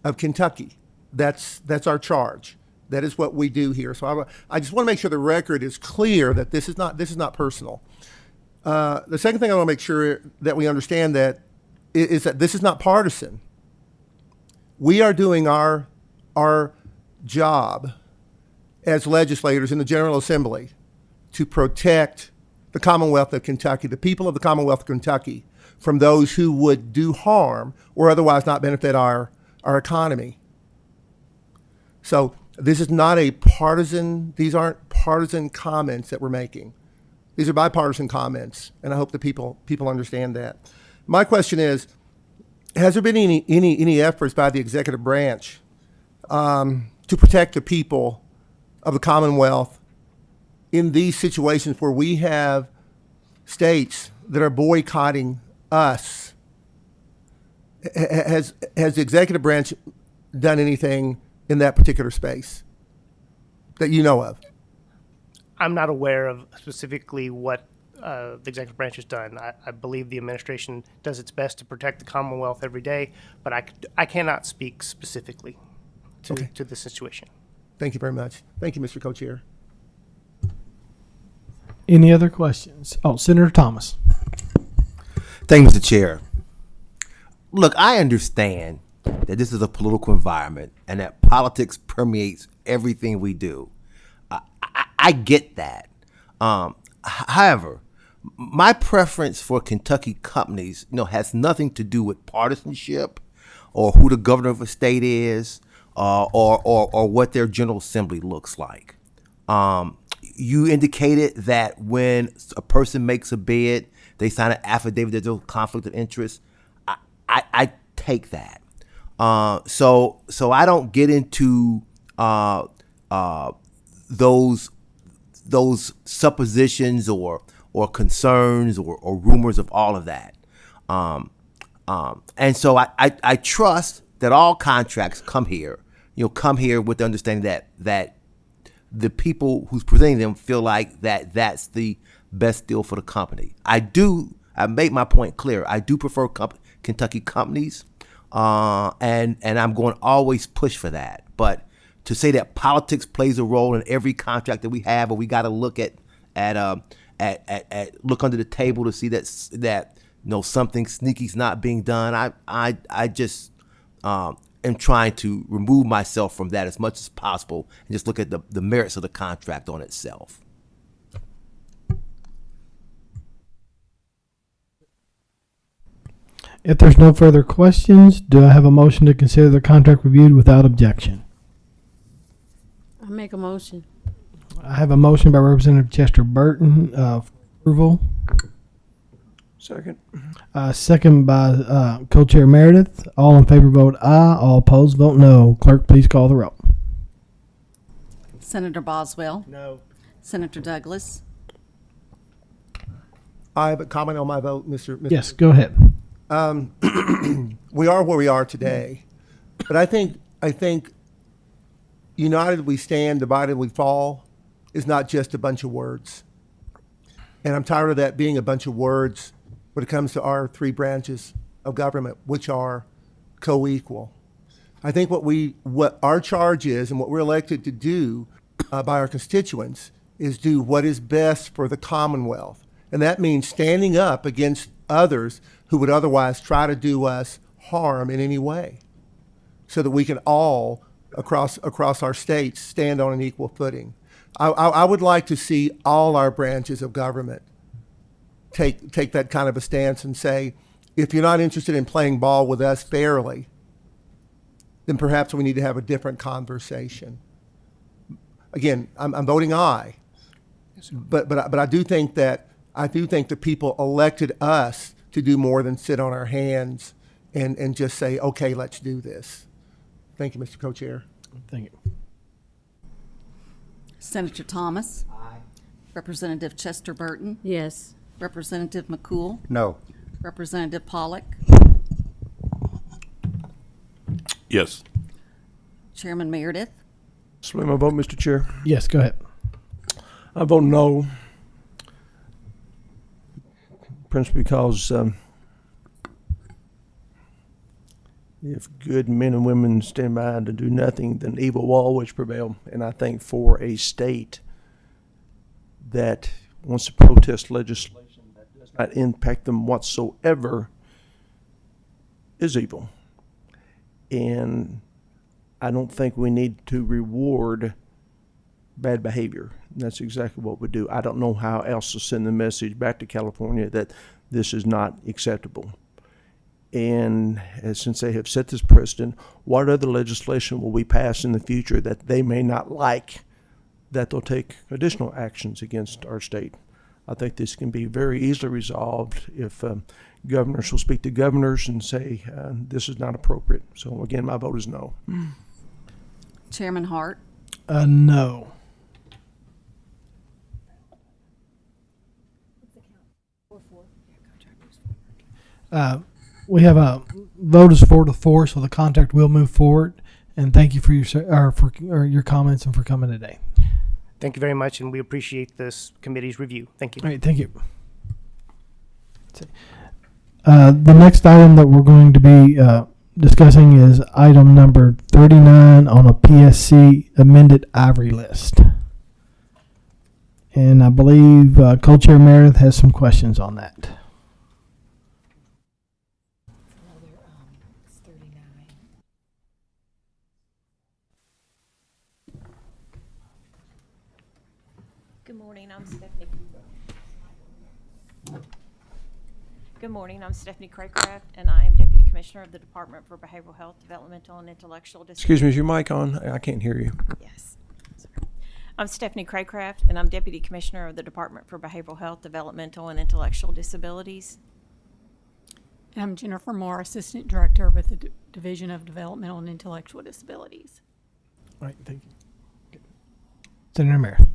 of Kentucky. That's our charge. That is what we do here. So I just want to make sure the record is clear that this is not personal. The second thing I want to make sure that we understand that is that this is not partisan. We are doing our job as legislators in the General Assembly to protect the Commonwealth of Kentucky, the people of the Commonwealth of Kentucky, from those who would do harm or otherwise not benefit our economy. So this is not a partisan, these aren't partisan comments that we're making. These are bipartisan comments, and I hope that people understand that. My question is, has there been any efforts by the executive branch to protect the people of the Commonwealth in these situations where we have states that are boycotting us? Has the executive branch done anything in that particular space that you know of? I'm not aware of specifically what the executive branch has done. I believe the administration does its best to protect the Commonwealth every day, but I cannot speak specifically to the situation. Thank you very much. Thank you, Mr. Co-Chair. Any other questions? Oh, Senator Thomas. Thank you, Mr. Chair. Look, I understand that this is a political environment and that politics permeates everything we do. I get that. However, my preference for Kentucky companies, has nothing to do with partisanship or who the governor of a state is or what their General Assembly looks like. You indicated that when a person makes a bid, they sign an affidavit that there's a conflict of interest. I take that. So I don't get into those suppositions or concerns or rumors of all of that. And so I trust that all contracts come here with the understanding that the people who's presenting them feel like that's the best deal for the company. I made my point clear. I do prefer Kentucky companies, and I'm going to always push for that. But to say that politics plays a role in every contract that we have, or we got to look at look under the table to see that something sneaky's not being done. I just am trying to remove myself from that as much as possible and just look at the merits of the contract on itself. If there's no further questions, do I have a motion to consider the contract reviewed without objection? I make a motion. I have a motion by Representative Chester Burton of approval. Second. Second by Co-Chair Meredith. All in favor vote aye. All opposed vote no. Clerk, please call the roll. Senator Boswell. No. Senator Douglas. I have a comment on my vote, Mr. Yes, go ahead. We are where we are today, but I think united we stand, divided we fall is not just a bunch of words. And I'm tired of that being a bunch of words when it comes to our three branches of government, which are co-equal. I think what our charge is and what we're elected to do by our constituents is do what is best for the Commonwealth. And that means standing up against others who would otherwise try to do us harm in any way, so that we can all across our states stand on an equal footing. I would like to see all our branches of government take that kind of a stance and say, if you're not interested in playing ball with us fairly, then perhaps we need to have a different conversation. Again, I'm voting aye, but I do think that the people elected us to do more than sit on our hands and just say, okay, let's do this. Thank you, Mr. Co-Chair. Thank you. Senator Thomas. Aye. Representative Chester Burton. Yes. Representative McCool. No. Representative Pollock. Yes. Chairman Meredith. Split my vote, Mr. Chair. Yes, go ahead. I vote no, principally because if good men and women stand by to do nothing, then evil will always prevail. And I think for a state that wants to protest legislation that does not impact them whatsoever is evil. And I don't think we need to reward bad behavior. And that's exactly what we do. I don't know how else to send the message back to California that this is not acceptable. And since they have set this precedent, what other legislation will we pass in the future that they may not like, that they'll take additional actions against our state? I think this can be very easily resolved if governors will speak to governors and say this is not appropriate. So again, my vote is no. Chairman Hart. No. We have a vote is 4-4, so the contract will move forward. And thank you for your comments and for coming today. Thank you very much, and we appreciate this committee's review. Thank you. All right, thank you. The next item that we're going to be discussing is item number 39 on a PSC amended Ivory list. And I believe Co-Chair Meredith has some questions on that. Good morning, I'm Stephanie. Good morning, I'm Stephanie Craycraft, and I am Deputy Commissioner of the Department for Behavioral Health, Developmental, and Intellectual Disabilities. Excuse me, is your mic on? I can't hear you. Yes. Sorry. I'm Stephanie Craycraft, and I'm Deputy Commissioner of the Department for Behavioral Health, Developmental, and Intellectual Disabilities. And I'm Jennifer Moore, Assistant Director with the Division of Developmental and Intellectual Disabilities. All right, thank you. Senator Meredith.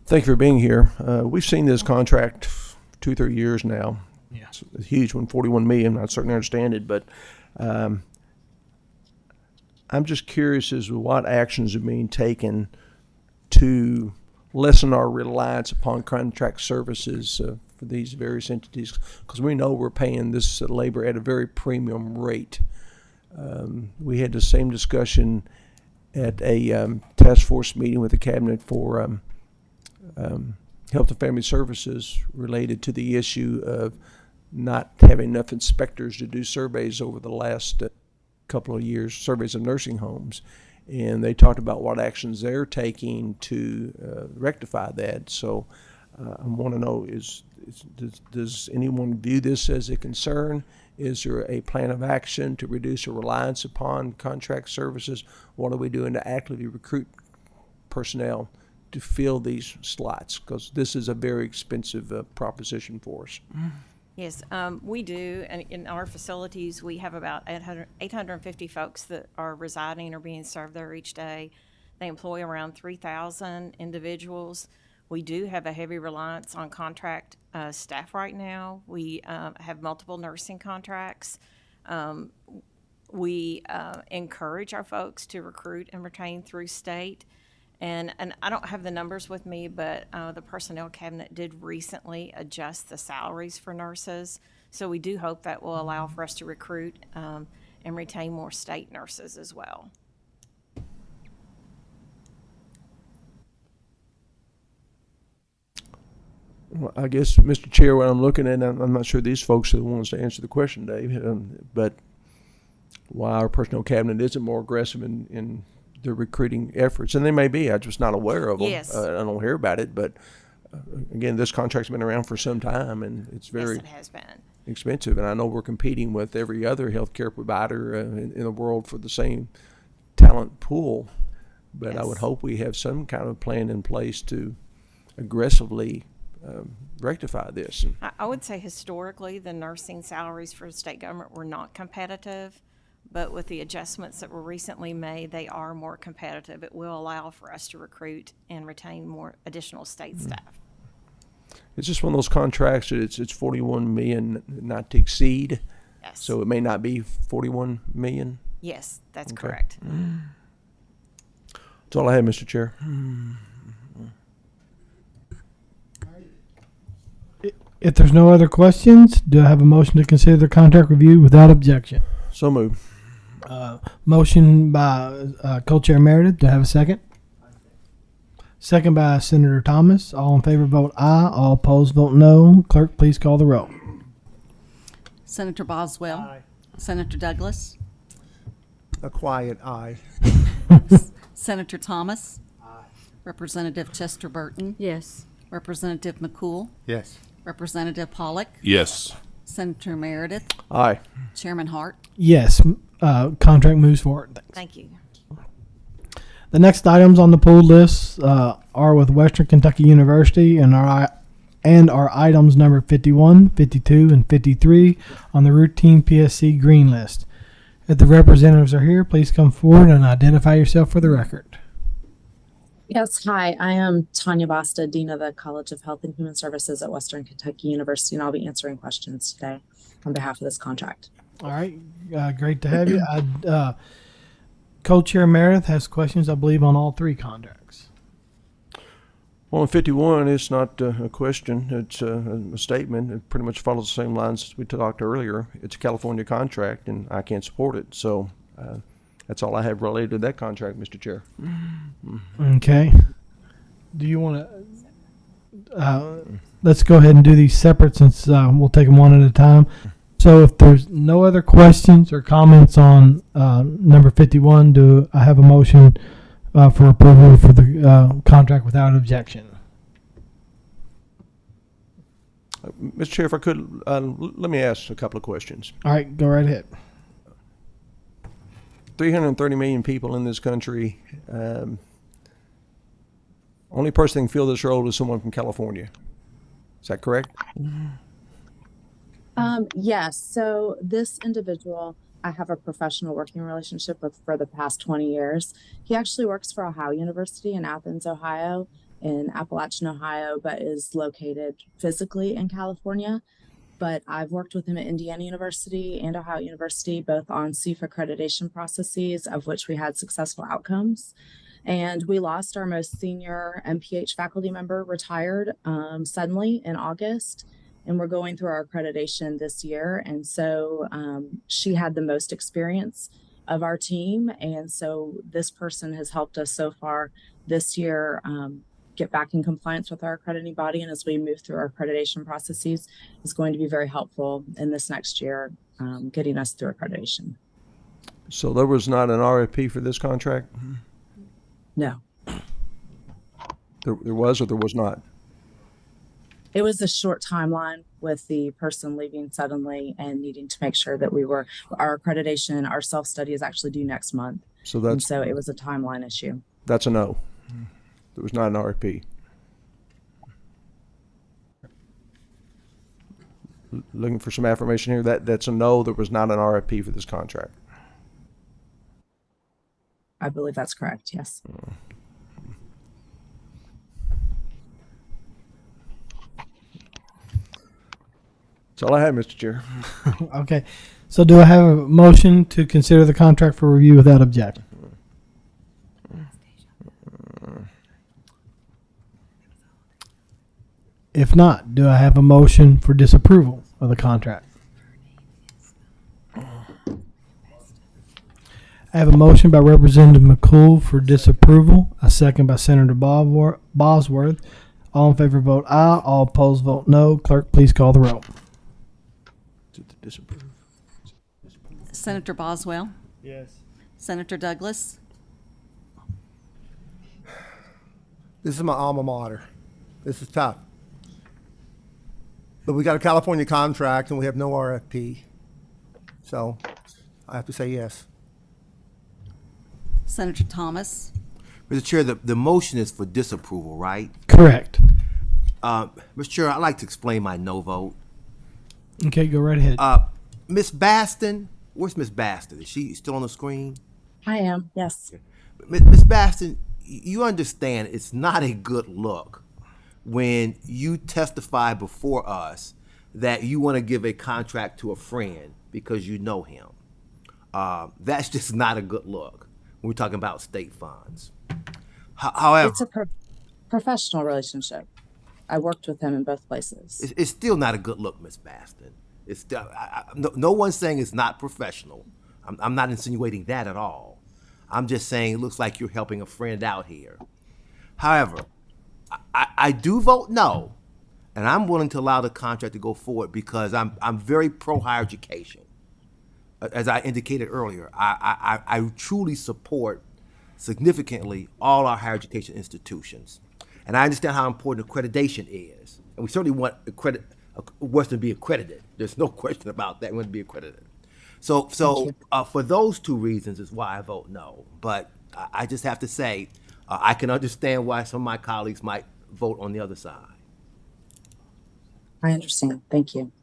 Thank you for being here. We've seen this contract 2-3 years now. Yeah. It's a huge one, $41 million. I certainly understand it, but I'm just curious as to what actions are being taken to lessen our reliance upon contract services for these various entities, because we know we're paying this labor at a very premium rate. We had the same discussion at a task force meeting with the cabinet for Health and Family Services related to the issue of not having enough inspectors to do surveys over the last couple of years, surveys of nursing homes. And they talked about what actions they're taking to rectify that. So I want to know, does anyone view this as a concern? Is there a plan of action to reduce our reliance upon contract services? What are we doing to actively recruit personnel to fill these slots? Because this is a very expensive proposition for us. Yes, we do, and in our facilities, we have about 850 folks that are residing or being served there each day. They employ around 3,000 individuals. We do have a heavy reliance on contract staff right now. We have multiple nursing contracts. We encourage our folks to recruit and retain through state. And I don't have the numbers with me, but the Personnel Cabinet did recently adjust the salaries for nurses. So we do hope that will allow for us to recruit and retain more state nurses as well. Well, I guess, Mr. Chair, what I'm looking at, I'm not sure these folks are the ones to answer the question, Dave, but why our Personnel Cabinet isn't more aggressive in their recruiting efforts, and they may be. I'm just not aware of them. Yes. I don't hear about it, but again, this contract's been around for some time, and it's very Yes, it has been. expensive. And I know we're competing with every other healthcare provider in the world for the same talent pool, but I would Yes. hope we have some kind of plan in place to aggressively rectify this. And I would say historically, the nursing salaries for the state government were not competitive. But with the adjustments that were recently made, they are more competitive. It will allow for us to recruit and retain more additional state staff. It's just one of those contracts that it's $41 million not to exceed. Yes. So it may not be $41 million. Yes, that's Okay. correct. That's all I have, Mr. Chair. If there's no other questions, do I have a motion to consider the contract review without objection? So moved. Motion by Co-Chair Meredith. Do I have a second? Second by Senator Thomas. All in favor vote aye. All opposed vote no. Clerk, please call the roll. Senator Boswell. Aye. Senator Douglas. A quiet aye. Senator Thomas. Representative Chester Burton. Yes. Representative McCool. Yes. Representative Pollock. Yes. Senator Meredith. Aye. Chairman Hart. Yes. Contract moves forward. Thank you. The next items on the pool list are with Western Kentucky University and are items number 51, 52, and 53 on the routine PSC green list. If the representatives are here, please come forward and identify yourself for the record. Yes, hi, I am Tanya Basta, Dean of the College of Health and Human Services at Western Kentucky University, and I'll be answering questions today on behalf of this contract. All right, great to have you. Co-Chair Meredith has questions, I believe, on all three contracts. Well, in 51, it's not a question. It's a statement. It pretty much follows the same lines as we talked earlier. It's a California contract, and I can't support it. So that's all I have related to that contract, Mr. Chair. Okay. Do you want to? Let's go ahead and do these separate since we'll take them one at a time. So if there's no other questions or comments on number 51, do I have a motion for approval for the contract without objection? Mr. Chair, if I could, let me ask a couple of questions. All right, go right ahead. 330 million people in this country. Only person that can fill this role is someone from California. Is that correct? Yes, so this individual, I have a professional working relationship with for the past 20 years. He actually works for Ohio University in Athens, Ohio, in Appalachian, Ohio, but is located physically in California. But I've worked with him at Indiana University and Ohio University, both on CEIF accreditation processes, of which we had successful outcomes. And we lost our most senior MPH faculty member, retired suddenly in August. And we're going through our accreditation this year. And so she had the most experience of our team. And so this person has helped us so far this year get back in compliance with our accrediting body. And as we move through our accreditation processes, is going to be very helpful in this next year, getting us through accreditation. So there was not an RFP for this contract? No. There was or there was not? It was a short timeline with the person leaving suddenly and needing to make sure that our accreditation, our self-study is actually due next month. So so it was a timeline issue. That's a no. There was not an RFP. Looking for some affirmation here. That's a no. There was not an RFP for this contract. I believe that's correct. Yes. That's all I have, Mr. Chair. Okay. So do I have a motion to consider the contract for review without objection? If not, do I have a motion for disapproval of the contract? I have a motion by Representative McCool for disapproval, a second by Senator Bosworth. All in favor vote aye, all opposed vote no. Clerk, please call the roll. Disapprove. Senator Boswell. Yes. Senator Douglas. This is my alma mater. This is tough. But we got a California contract and we have no RFP. So I have to say yes. Senator Thomas. Mr. Chair, the motion is for disapproval, right? Correct. Mr. Chair, I'd like to explain my no vote. Okay, go right ahead. Miss Baston, where's Miss Baston? Is she still on the screen? I am, yes. Miss Baston, you understand it's not a good look when you testify before us that you want to give a contract to a friend because you know him. That's just not a good look when we're talking about state funds. However, It's a professional relationship. I worked with him in both places. it's still not a good look, Miss Baston. It's still, no one's saying it's not professional. I'm not insinuating that at all. I'm just saying it looks like you're helping a friend out here. However, I do vote no, and I'm willing to allow the contract to go forward because I'm very pro higher education. As I indicated earlier, I truly support significantly all our higher education institutions. And I understand how important accreditation is. And we certainly want Western to be accredited. There's no question about that. We want to be accredited. So for those two reasons is why I vote no. But I just have to say, I can understand why some of my colleagues might vote on the other side. I understand. Thank you.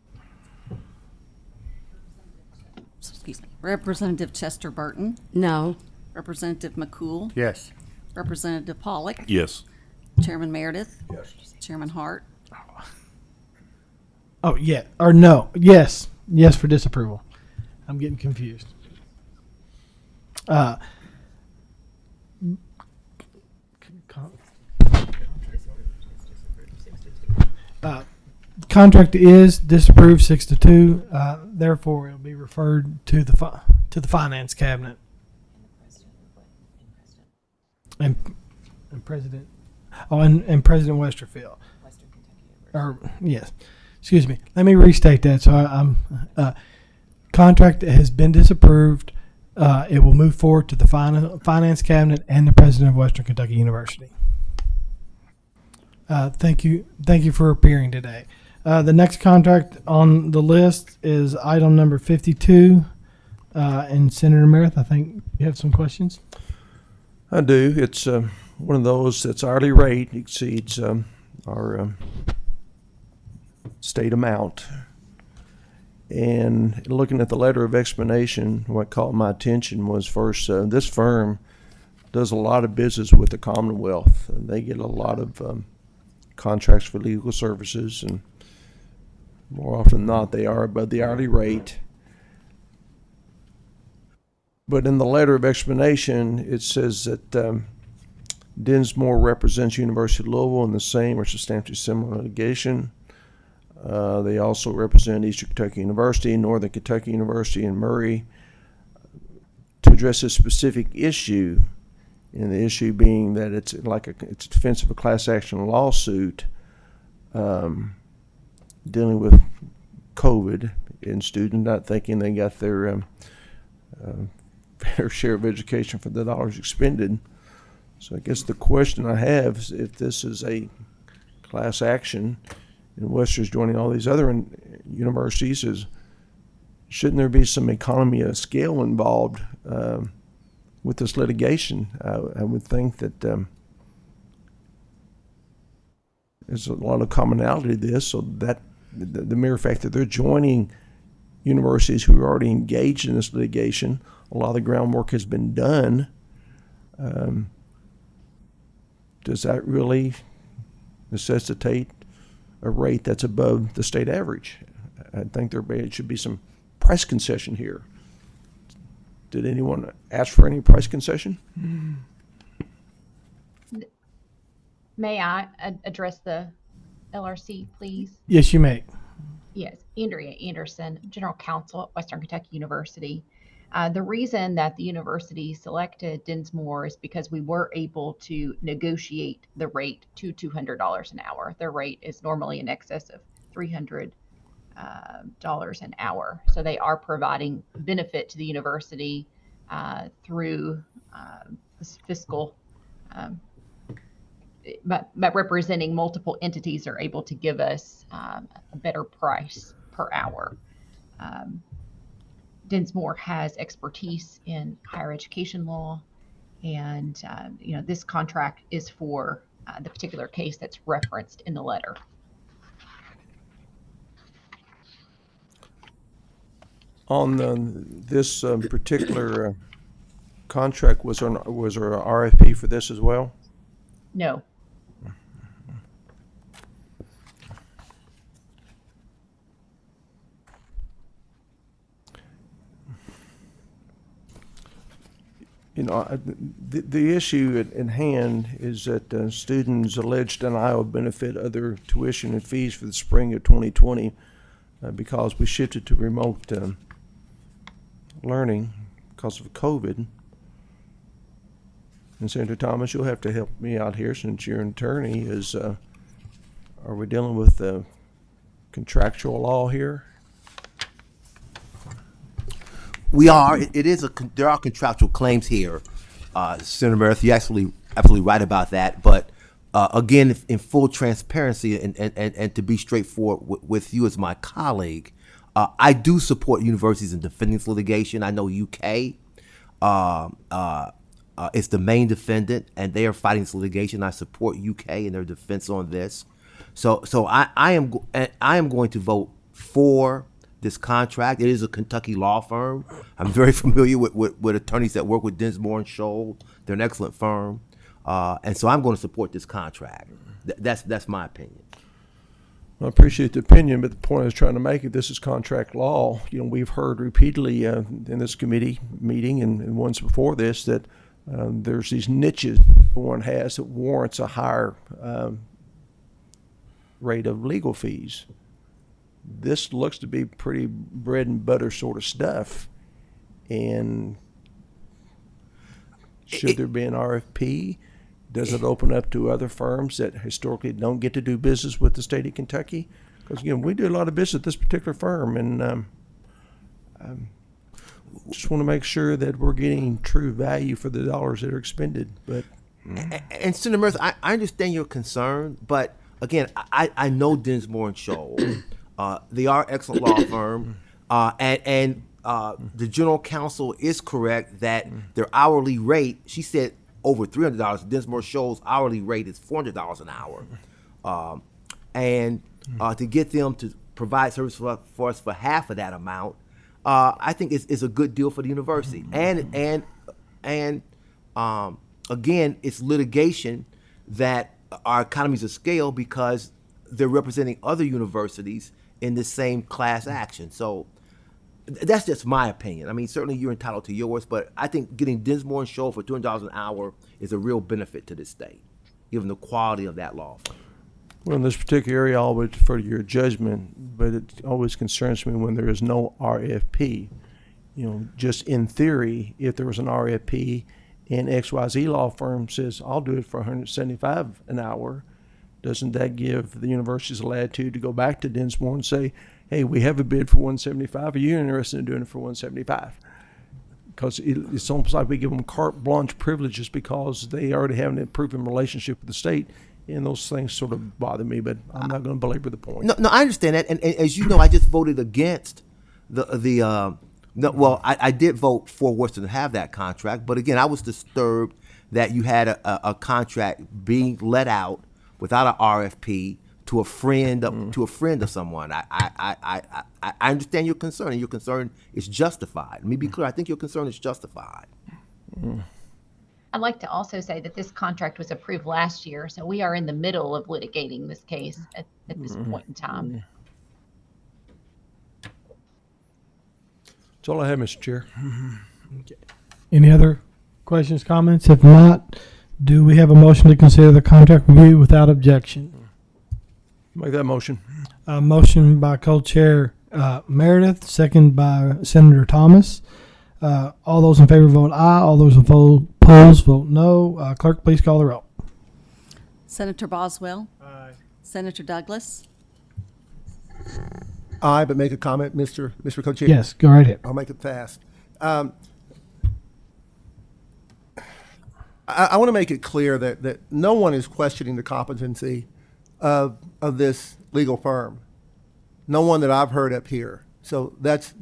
Excuse me. Representative Chester Burton. No. Representative McCool. Yes. Representative Pollock. Yes. Chairman Meredith. Yes. Chairman Hart. Oh, yeah. Or no. Yes. Yes for disapproval. I'm getting confused. Contract is disapproved 6-2. Therefore, it'll be referred to the finance cabinet. And President. Oh, and President Westerfield. Yes. Excuse me. Let me restate that. So contract has been disapproved. It will move forward to the finance cabinet and the president of Western Kentucky University. Thank you for appearing today. The next contract on the list is item number 52. And Senator Meredith, I think you have some questions. I do. It's one of those that's hourly rate exceeds our state amount. And looking at the letter of explanation, what caught my attention was first, this firm does a lot of business with the Commonwealth. And they get a lot of contracts for legal services, and more often than not, they are above the hourly rate. But in the letter of explanation, it says that Dinsmore represents University of Louisville in the same or substantially similar litigation. They also represent Eastern Kentucky University, Northern Kentucky University, and Murray to address a specific issue, and the issue being that it's it's a defense of a class action lawsuit dealing with COVID and students not thinking they got their fair share of education for the dollars expended. So I guess the question I have is, if this is a class action and Western's joining all these other universities, shouldn't there be some economy of scale involved with this litigation? I would think that there's a lot of commonality to this, so that the mere fact that they're joining universities who are already engaged in this litigation, a lot of the groundwork has been done. Does that really necessitate a rate that's above the state average? I think there should be some price concession here. Did anyone ask for any price concession? May I address the LRC, please? Yes, you may. Yes, Andrea Anderson, General Counsel at Western Kentucky University. The reason that the university selected Dinsmore is because we were able to negotiate the rate to $200 an hour. Their rate is normally in excess of $300 an hour. So they are providing benefit to the university through this fiscal, but representing multiple entities are able to give us a better price per hour. Dinsmore has expertise in higher education law, and this contract is for the particular case that's referenced in the letter. On this particular contract, was there an RFP for this as well? No. The issue in hand is that students' alleged denial of benefit other tuition and fees for the spring of 2020 because we shifted to remote learning. because of COVID. And Senator Thomas, you'll have to help me out here since you're an attorney. Are we dealing with the contractual law here? We are. There are contractual claims here. Senator Meredith, you're absolutely right about that. But again, in full transparency and to be straightforward with you as my colleague, I do support universities in defending this litigation. I know UK is the main defendant, and they are fighting this litigation. I support UK in their defense on this. So I am going to vote for this contract. It is a Kentucky law firm. I'm very familiar with attorneys that work with Dinsmore and Scholl. They're an excellent firm, and so I'm going to support this contract. That's my opinion. I appreciate the opinion, but the point I was trying to make is this is contract law. We've heard repeatedly in this committee meeting and ones before this that there's these niches one has that warrants a higher rate of legal fees. This looks to be pretty bread and butter sort of stuff. And should there be an RFP? Does it open up to other firms that historically don't get to do business with the state of Kentucky? Because, again, we do a lot of business with this particular firm, and just want to make sure that we're getting true value for the dollars that are expended. But and Senator Meredith, I understand your concern, but again, I know Dinsmore and Scholl. They are an excellent law firm, and the general counsel is correct that their hourly rate, she said over $300. Dinsmore Scholl's hourly rate is $400 an hour, and to get them to provide service for us for half of that amount, I think is a good deal for the university. And again, it's litigation that our economies of scale because they're representing other universities in the same class action. So that's just my opinion. I mean, certainly you're entitled to yours, but I think getting Dinsmore and Scholl for $200 an hour is a real benefit to this state, given the quality of that law firm. Well, in this particular area, I always defer to your judgment, but it always concerns me when there is no RFP. Just in theory, if there was an RFP and XYZ law firm says, I'll do it for $175 an hour, doesn't that give the universities a latitude to go back to Dinsmore and say, hey, we have a bid for $175. Are you interested in doing it for $175? Because it's almost like we give them carte blanche privileges because they already have an proven relationship with the state. And those things sort of bother me, but I'm not going to belabor the point. No, I understand that. And as you know, I just voted against I did vote for Worcester to have that contract. But again, I was disturbed that you had a contract being let out without an RFP to a friend of someone. I understand your concern, and your concern is justified. Let me be clear. I think your concern is justified. I'd like to also say that this contract was approved last year, so we are in the middle of litigating this case at this point in time. That's all I have, Mr. Chair. Okay. Any other questions, comments? If not, do we have a motion to consider the contract review without objection? Make that motion. Motion by co-chair Meredith, second by Senator Thomas. All those in favor vote aye. All those opposed vote no. Clerk, please call the roll. Senator Boswell. Aye. Senator Douglas. Aye, but make a comment, Mr. Co-Chair. Yes, go right ahead. I'll make it fast. I want to make it clear that no one is questioning the competency of this legal firm. No one that I've heard up here. So that's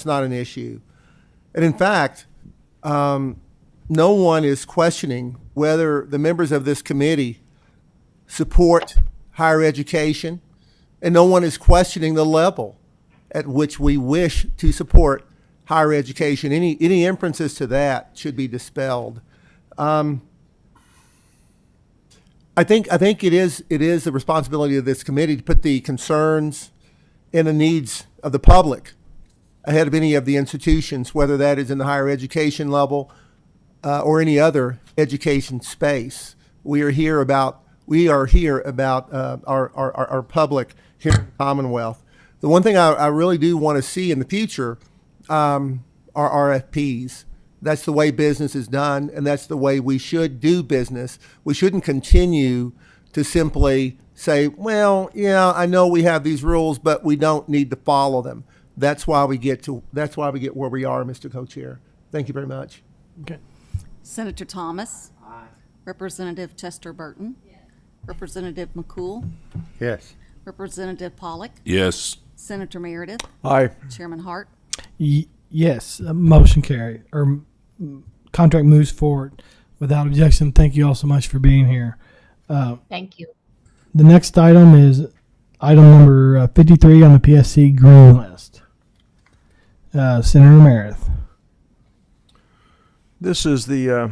not an issue. And in fact, no one is questioning whether the members of this committee support higher education, and no one is questioning the level at which we wish to support higher education. Any inferences to that should be dispelled. I think it is the responsibility of this committee to put the concerns and the needs of the public ahead of any of the institutions, whether that is in the higher education level or any other education space. We are here about our public here in the Commonwealth. The one thing I really do want to see in the future are RFPs. That's the way business is done, and that's the way we should do business. We shouldn't continue to simply say, well, yeah, I know we have these rules, but we don't need to follow them. That's why we get where we are, Mr. Co-Chair. Thank you very much. Okay. Senator Thomas. Aye. Representative Chester Burton. Representative McCool. Yes. Representative Pollock. Yes. Senator Meredith. Aye. Chairman Hart. Yes, motion carried, or contract moves forward without objection. Thank you all so much for being here. Thank you. The next item is item number 53 on the PSC green list. Senator Meredith. This is the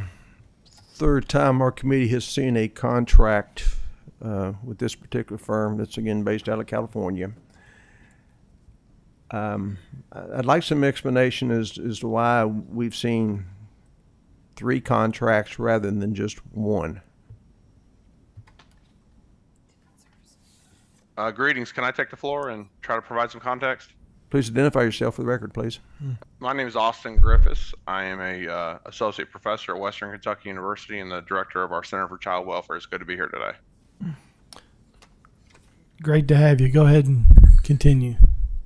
third time our committee has seen a contract with this particular firm that's, again, based out of California. I'd like some explanation as to why we've seen 3 contracts rather than just one. Greetings. Can I take the floor and try to provide some context? Please identify yourself for the record, please. My name is Austin Griffiths. I am a associate professor at Western Kentucky University and the director of our Center for Child Welfare. It's good to be here today. Great to have you. Go ahead and continue.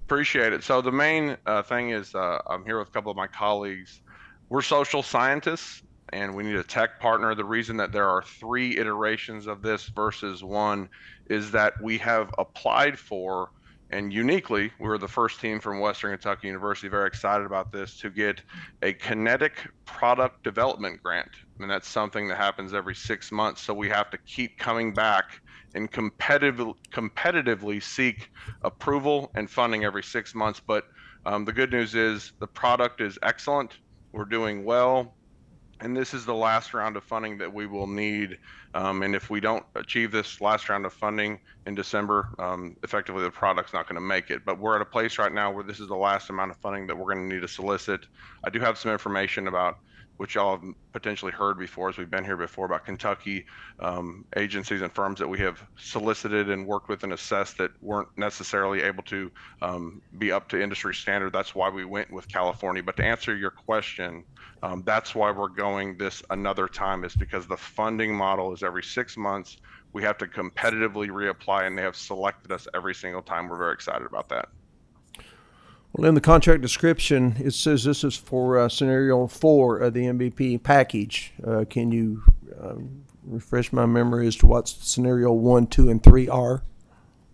Appreciate it. So the main thing is I'm here with a couple of my colleagues. We're social scientists and we need a tech partner. The reason that there are 3 iterations of this versus 1 is that we have applied for, and uniquely, we were the first team from Western Kentucky University, very excited about this, to get a kinetic product development grant. And that's something that happens every 6 months. So we have to keep coming back and competitively seek approval and funding every 6 months. But the good news is the product is excellent. We're doing well. And this is the last round of funding that we will need. And if we don't achieve this last round of funding in December, effectively the product's not going to make it. But we're at a place right now where this is the last amount of funding that we're going to need to solicit. I do have some information about, which y'all have potentially heard before as we've been here before, about Kentucky agencies and firms that we have solicited and worked with and assessed that weren't necessarily able to be up to industry standard. That's why we went with California. But to answer your question, that's why we're going this another time, is because the funding model is every 6 months. We have to competitively reapply, and they have selected us every single time. We're very excited about that. Well, in the contract description, it says this is for scenario 4 of the MVP package. Can you refresh my memory as to what scenario 1, 2, and 3 are?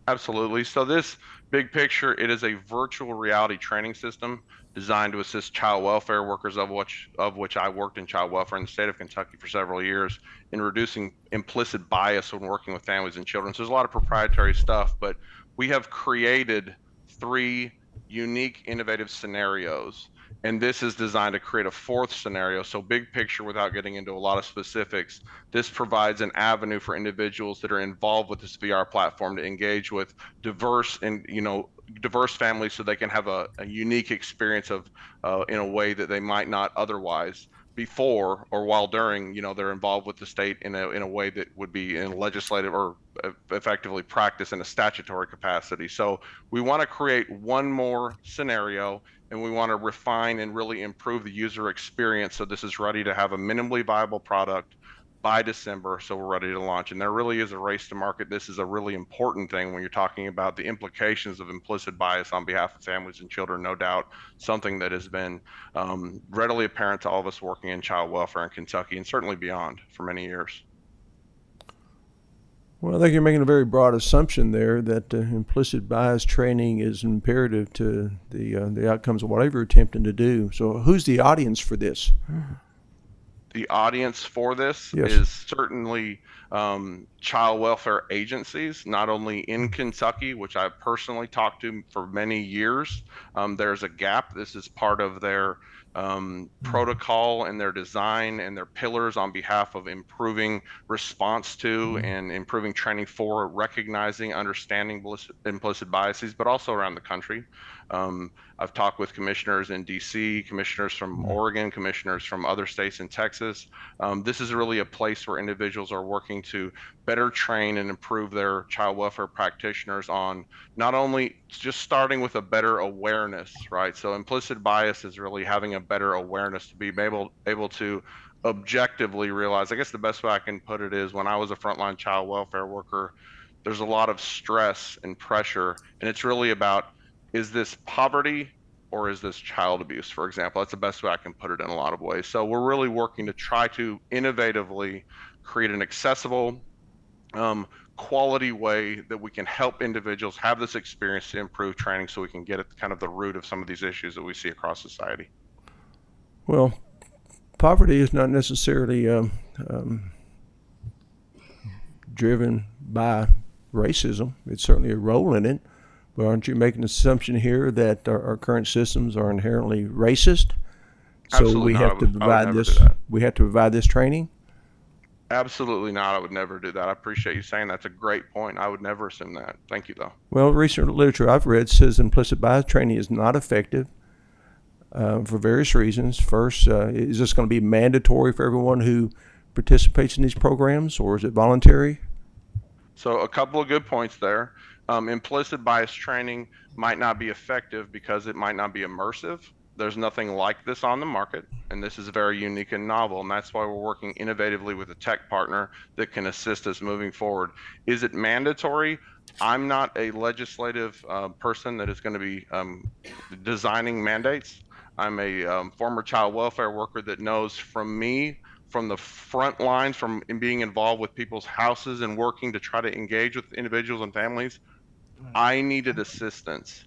Absolutely. So this big picture, it is a virtual reality training system designed to assist child welfare workers, of which I worked in child welfare in the state of Kentucky for several years, in reducing implicit bias when working with families and children. So there's a lot of proprietary stuff, but we have created 3 unique, innovative scenarios. And this is designed to create a 4th scenario. So big picture, without getting into a lot of specifics, this provides an avenue for individuals that are involved with this VR platform to engage with diverse families, so they can have a unique experience of in a way that they might not otherwise before or while during, they're involved with the state in a way that would be in legislative or effectively practice in a statutory capacity. So we want to create one more scenario, and we want to refine and really improve the user experience. So this is ready to have a minimally viable product by December, so we're ready to launch. And there really is a race to market. This is a really important thing when you're talking about the implications of implicit bias on behalf of families and children. No doubt something that has been readily apparent to all of us working in child welfare in Kentucky, and certainly beyond, for many years. Well, I think you're making a very broad assumption there that implicit bias training is imperative to the outcomes of whatever you're attempting to do. So who's the audience for this? The audience for this Yes. is certainly child welfare agencies, not only in Kentucky, which I've personally talked to for many years. There's a gap. This is part of their protocol and their design and their pillars on behalf of improving response to and improving training for recognizing, understanding implicit biases, but also around the country. I've talked with commissioners in DC, commissioners from Oregon, commissioners from other states in Texas. This is really a place where individuals are working to better better train and improve their child welfare practitioners on not only just starting with a better awareness, right? So implicit bias is really having a better awareness to be able to objectively realize. I guess the best way I can put it is when I was a frontline child welfare worker, there's a lot of stress and pressure, and it's really about, is this poverty or is this child abuse, for example? That's the best way I can put it in a lot of ways. So we're really working to try to innovatively create an accessible, quality way that we can help individuals have this experience to improve training so we can get at kind of the root of some of these issues that we see across society. Well, poverty is not necessarily driven by racism. It's certainly a role in it. But aren't you making an assumption here that our current systems are inherently racist? So Absolutely we not. have to I would provide never this. do that. We have to provide this training. Absolutely not. I would never do that. I appreciate you saying that's a great point. I would never assume that. Thank you, though. Well, recent literature I've read says implicit bias training is not effective for various reasons. First, is this going to be mandatory for everyone who participates in these programs, or is it voluntary? So a couple of good points there. Implicit bias training might not be effective because it might not be immersive. There's nothing like this on the market, and this is very unique and novel, and that's why we're working innovatively with a tech partner that can assist us moving forward. Is it mandatory? I'm not a legislative person that is going to be designing mandates. I'm a former child welfare worker that knows from the front lines, from being involved with people's houses and working to try to engage with individuals and families, I needed assistance.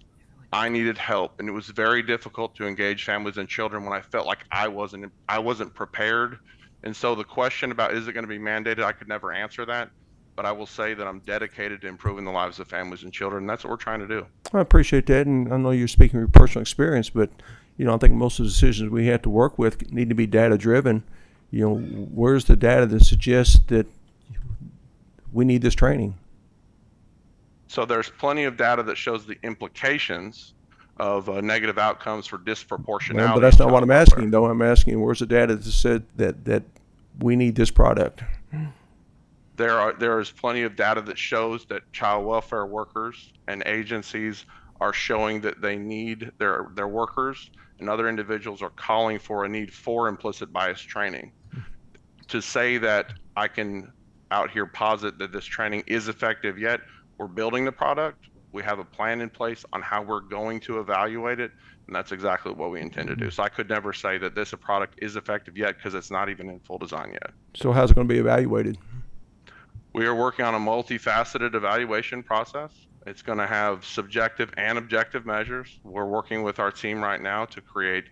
I needed help, and it was very difficult to engage families and children when I felt like I wasn't prepared. And so the question about, is it going to be mandated? I could never answer that, but I will say that I'm dedicated to improving the lives of families and children, and that's what we're trying to do. I appreciate that, and I know you're speaking from your personal experience, but I think most of the decisions we have to work with need to be data driven. Where's the data that suggests that we need this training? So there's plenty of data that shows the implications of negative outcomes for disproportionality. Well, but that's not what I'm asking, though. I'm asking, where's the data that said that we need this product? There is plenty of data that shows that child welfare workers and agencies are showing that they need their workers, and other individuals are calling for a need for implicit bias training. To say that I can out here posit that this training is effective yet, we're building the product. We have a plan in place on how we're going to evaluate it, and that's exactly what we intend to do. So I could never say that this product is effective yet because it's not even in full design yet. So how's it going to be evaluated? We are working on a multifaceted evaluation process. It's going to have subjective and objective measures. We're working with our team right now to create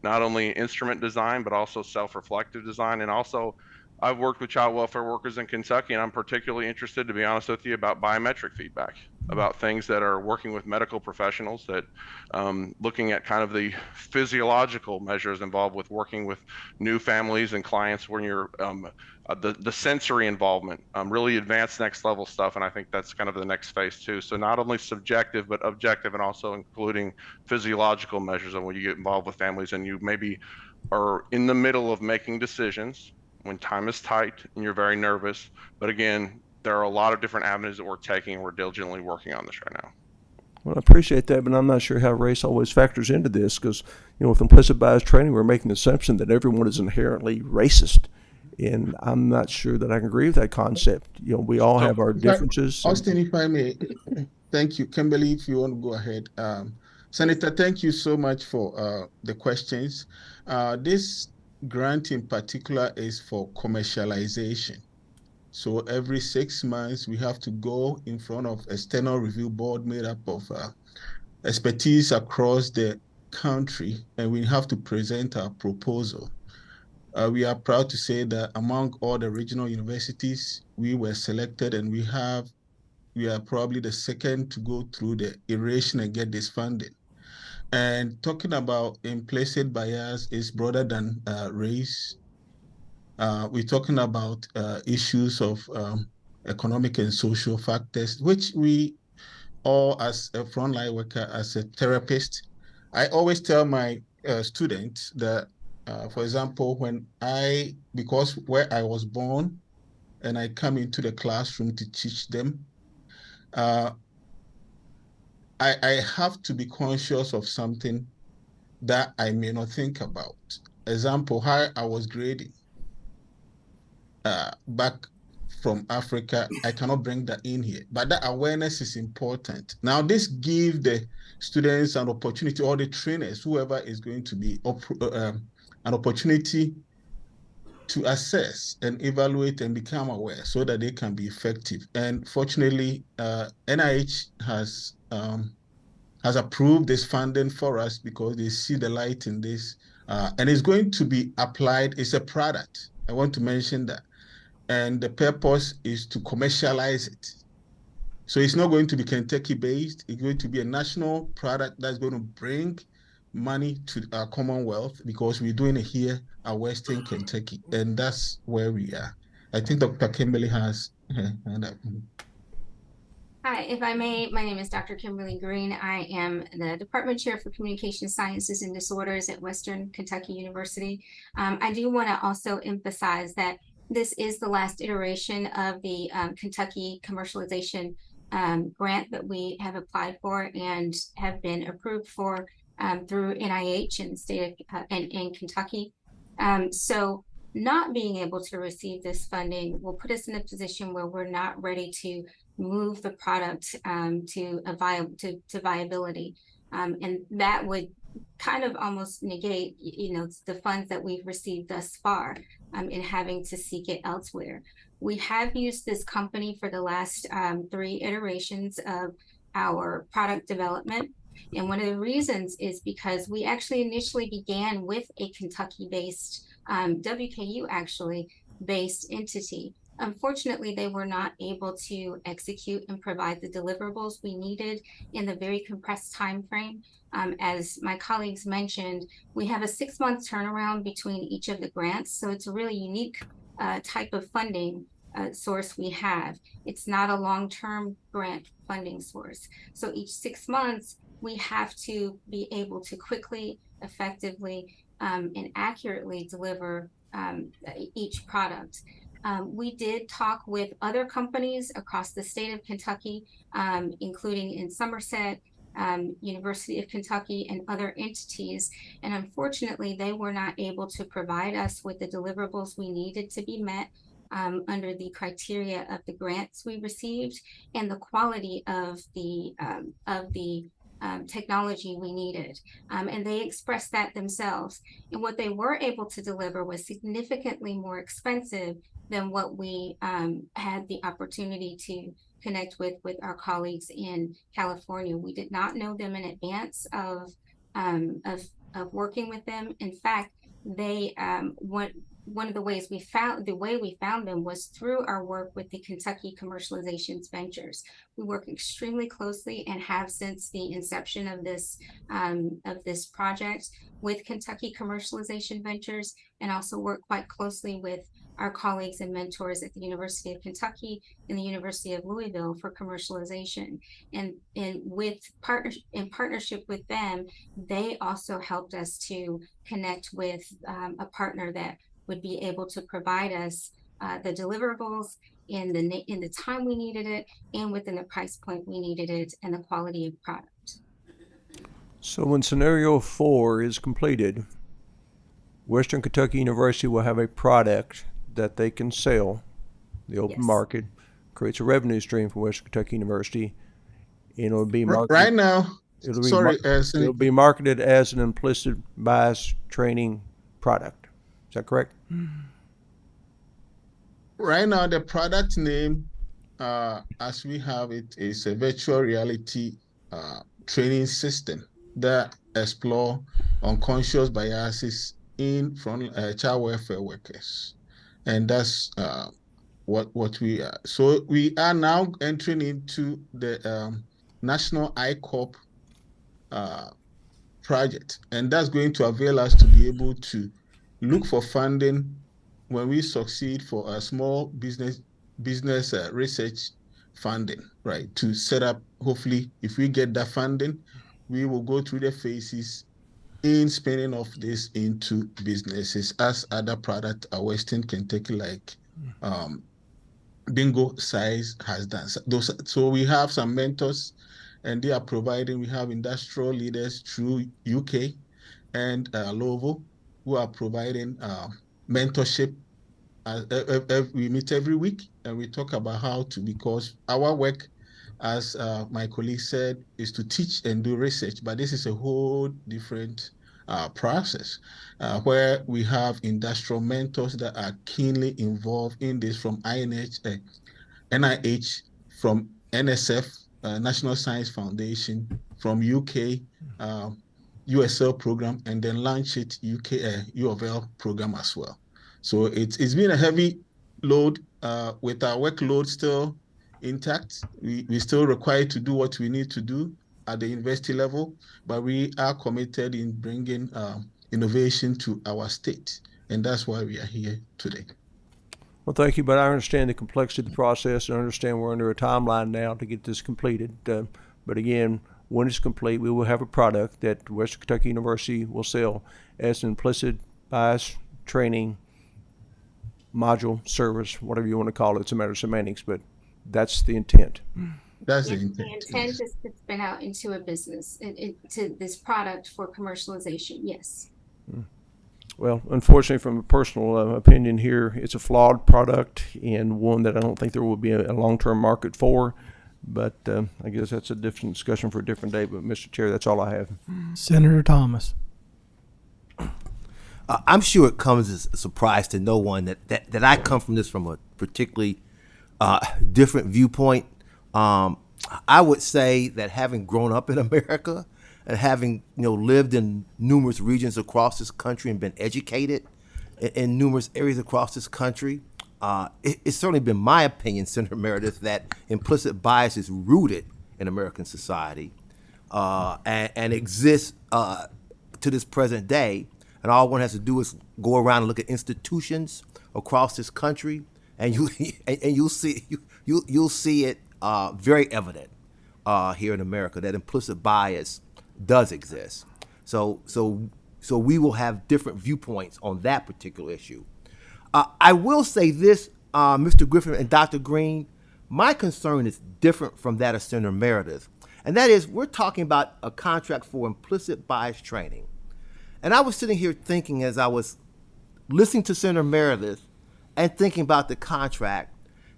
not only instrument design, but also self-reflective design. And also, I've worked with child welfare workers in Kentucky, and I'm particularly interested, to be honest with you, about biometric feedback, about things that are working with medical professionals, that looking at kind of the physiological measures involved with working with new families and clients when you're the sensory involvement, really advanced next level stuff. And I think that's kind of the next phase too. So not only subjective, but objective, and also including physiological measures of when you get involved with families and you maybe are in the middle of making decisions when time is tight and you're very nervous. But again, there are a lot of different avenues that we're taking, and we're diligently working on this right now. Well, I appreciate that, but I'm not sure how race always factors into this, because with implicit bias training, we're making the assumption that everyone is inherently racist, and I'm not sure that I can agree with that concept. We all have our differences. Austin, if I may, thank you. Kimberly, if you want to go ahead. Senator, thank you so much for the questions. This grant in particular is for commercialization. So every 6 months, we have to go in front of external review board made up of expertise across the country, and we have to present our proposal. We are proud to say that among all the regional universities, we were selected, and we are probably the second to go through the iteration and get this funding. And talking about implicit bias is broader than race. We're talking about issues of economic and social factors, which we all, as a frontline worker, as a therapist, I always tell my students that, for example, because where I was born and I come into the classroom to teach them, I have to be conscious of something that I may not think about. Example, how I was grading back from Africa, I cannot bring that in here, but that awareness is important. Now, this gives the students an opportunity, or the trainers, whoever is going to be, an opportunity to assess and evaluate and become aware so that they can be effective. And fortunately, NIH has approved this funding for us because they see the light in this, and it's going to be applied. It's a product. I want to mention that. And the purpose is to commercialize it. So it's not going to be Kentucky-based. It's going to be a national product that's going to bring money to our Commonwealth, because we're doing it here at Western Kentucky, and that's where we are. I think Dr. Kimberly has hand up. Hi, if I may, my name is Dr. Kimberly Green. I am the Department Chair for Communication Sciences and Disorders at Western Kentucky University. I do want to also emphasize that this is the last iteration of the Kentucky commercialization grant that we have applied for and have been approved for through NIH in the state of in Kentucky. So not being able to receive this funding will put us in a position where we're not ready to move the product to viability, and that would kind of almost negate, the funds that we've received thus far, in having to seek it elsewhere. We have used this company for the last 3 iterations of our product development. And one of the reasons is because we actually initially began with a Kentucky-based, WKU actually based entity. Unfortunately, they were not able to execute and provide the deliverables we needed in the very compressed time frame. As my colleagues mentioned, we have a 6-month turnaround between each of the grants. So it's a really unique type of funding source we have. It's not a long-term grant funding source. So each 6 months, we have to be able to quickly, effectively, and accurately deliver each product. We did talk with other companies across the state of Kentucky, including in Somerset, University of Kentucky, and other entities. And unfortunately, they were not able to provide us with the deliverables we needed to be met under the criteria of the grants we received and the quality of the technology we needed. And they expressed that themselves. And what they were able to deliver was significantly more expensive than what we had the opportunity to connect with our colleagues in California. We did not know them in advance of working with them. In fact, they one of the ways we found them was through our work with the Kentucky Commercialization Ventures. We work extremely closely and have since the inception of this project with Kentucky Commercialization Ventures, and also work quite closely with our colleagues and mentors at the University of Kentucky and the University of Louisville for commercialization. And in partnership with them, they also helped us to connect with a partner that would be able to provide us the deliverables in the time we needed it, and within the price point we needed it, and the quality of product. So when scenario 4 is completed, Western Kentucky University will have a product that they can sell, the open market, creates a revenue stream for Western Kentucky University, and it'll be marketed right now. It'll be marketed as an implicit bias training product. Is that correct? Right now, the product name, as we have it, is a virtual reality training system that explore unconscious biases in child welfare workers. And that's what we are. So we are now entering into the National ICORP project, and that's going to avail us to be able to look for funding when we succeed for a small business research funding, right? To set up, hopefully, if we get that funding, we will go through the phases in spinning off this into businesses as other product at Western Kentucky, like Dingo Size has done. So we have some mentors, and they are providing. We have industrial leaders through UK and Lovo, who are providing mentorship. We meet every week, and we talk about how to, because our work, as my colleague said, is to teach and do research, but this is a whole different process where we have industrial mentors that are keenly involved in this, from NIH, from NSF, National Science Foundation, from UK, USL program, and then launch it UK U of L program as well. So it's been a heavy load with our workload still intact. We still required to do what we need to do at the university level, but we are committed in bringing innovation to our state, and that's why we are here today. Well, thank you, but I understand the complexity of the process and understand we're under a timeline now to get this completed. But again, when it's complete, we will have a product that Western Kentucky University will sell as an implicit bias training module, service, whatever you want to call it. It's a matter of semantics, but that's the intent. That's Yes, the intent. the intent is to spin out into a business, to this product for commercialization, yes. Well, unfortunately, from a personal opinion here, it's a flawed product and one that I don't think there will be a long-term market for. But I guess that's a different discussion for a different day. But, Mr. Chair, that's all I have. Senator Thomas. I'm sure it comes as a surprise to no one that I come from this from a particularly different viewpoint. I would say that having grown up in America and having lived in numerous regions across this country and been educated in numerous areas across this country, it's certainly been my opinion, Senator Meredith, that implicit bias is rooted in American society and exists to this present day. And all one has to do is go around and look at institutions across this country, and you'll see it very evident here in America that implicit bias does exist. So we will have different viewpoints on that particular issue. I will say this, Mr. Griffin and Dr. Green, my concern is different from that of Senator Meredith, and that is we're talking about a contract for implicit bias training. And I was sitting here thinking, as I was listening to Senator Meredith and thinking about the contract,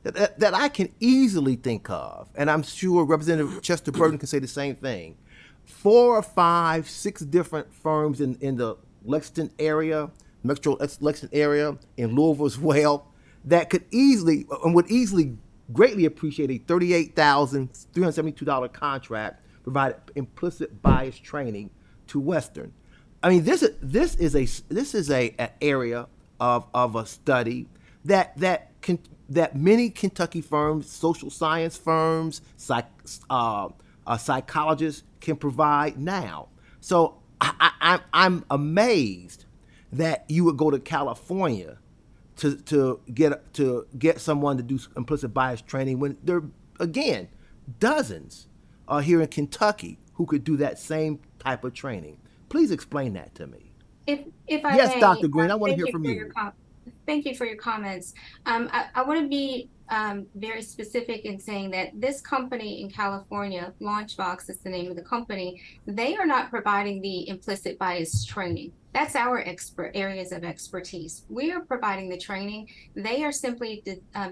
that I can easily think of, and I'm sure Representative Chester Burton can say the same thing, 4 or 5, 6 different firms in the Lexington area, Metro Lexington area, in Louisville as well, that could easily and would easily greatly appreciate a $38,372 contract provide implicit bias training to Western. I mean, this is an area of a study that many Kentucky firms, social science firms, psychologists can provide now. So I'm amazed that you would go to California to get someone to do implicit bias training when there are, again, dozens here in Kentucky who could do that same type of training. Please explain that to me. If I Yes, may, Dr. Green, I want to thank hear from for you. your thank you for your comments. I want to be very specific in saying that this company in California, Launchbox is the name of the company, they are not providing the implicit bias training. That's our areas of expertise. We are providing the training. They are simply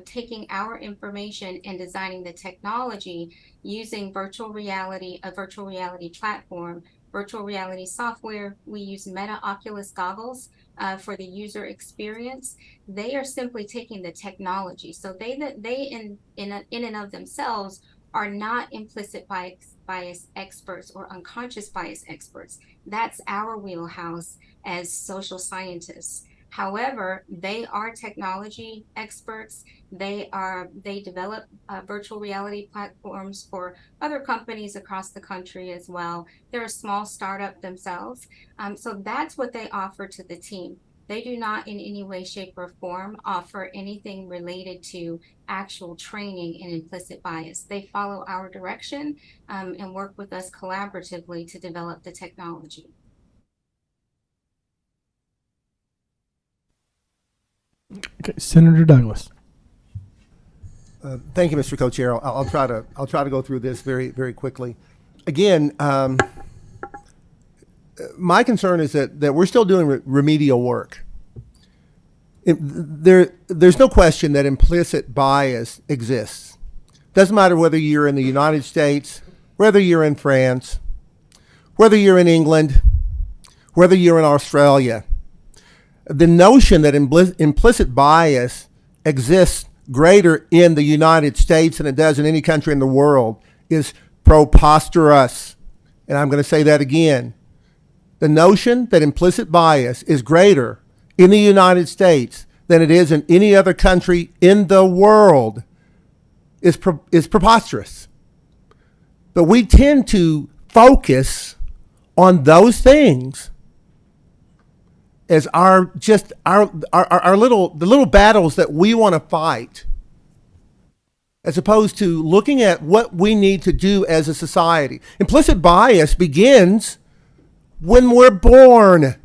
taking our information and designing the technology using virtual reality, a virtual reality platform, virtual reality software. We use Meta Oculus goggles for the user experience. They are simply taking the technology. So they in and of themselves are not implicit bias experts or unconscious bias experts. That's our wheelhouse as social scientists. However, they are technology experts. They develop virtual reality platforms for other companies across the country as well. They're a small startup themselves. So that's what they offer to the team. They do not in any way, shape, or form offer anything related to actual training in implicit bias. They follow our direction and work with us collaboratively to develop the technology. Okay, Senator Douglas. Thank you, Mr. Co-Chair. I'll try to go through this very, very quickly. Again, my concern is that we're still doing remedial work. There's no question that implicit bias exists. Doesn't matter whether you're in the United States, whether you're in France, whether you're in England, whether you're in Australia. The notion that implicit bias exists greater in the United States than it does in any country in the world is preposterous. And I'm going to say that again. The notion that implicit bias is greater in the United States than it is in any other country in the world is preposterous. But we tend to focus on those things as the little battles that we want to fight, as opposed to looking at what we need to do as a society. Implicit bias begins when we're born.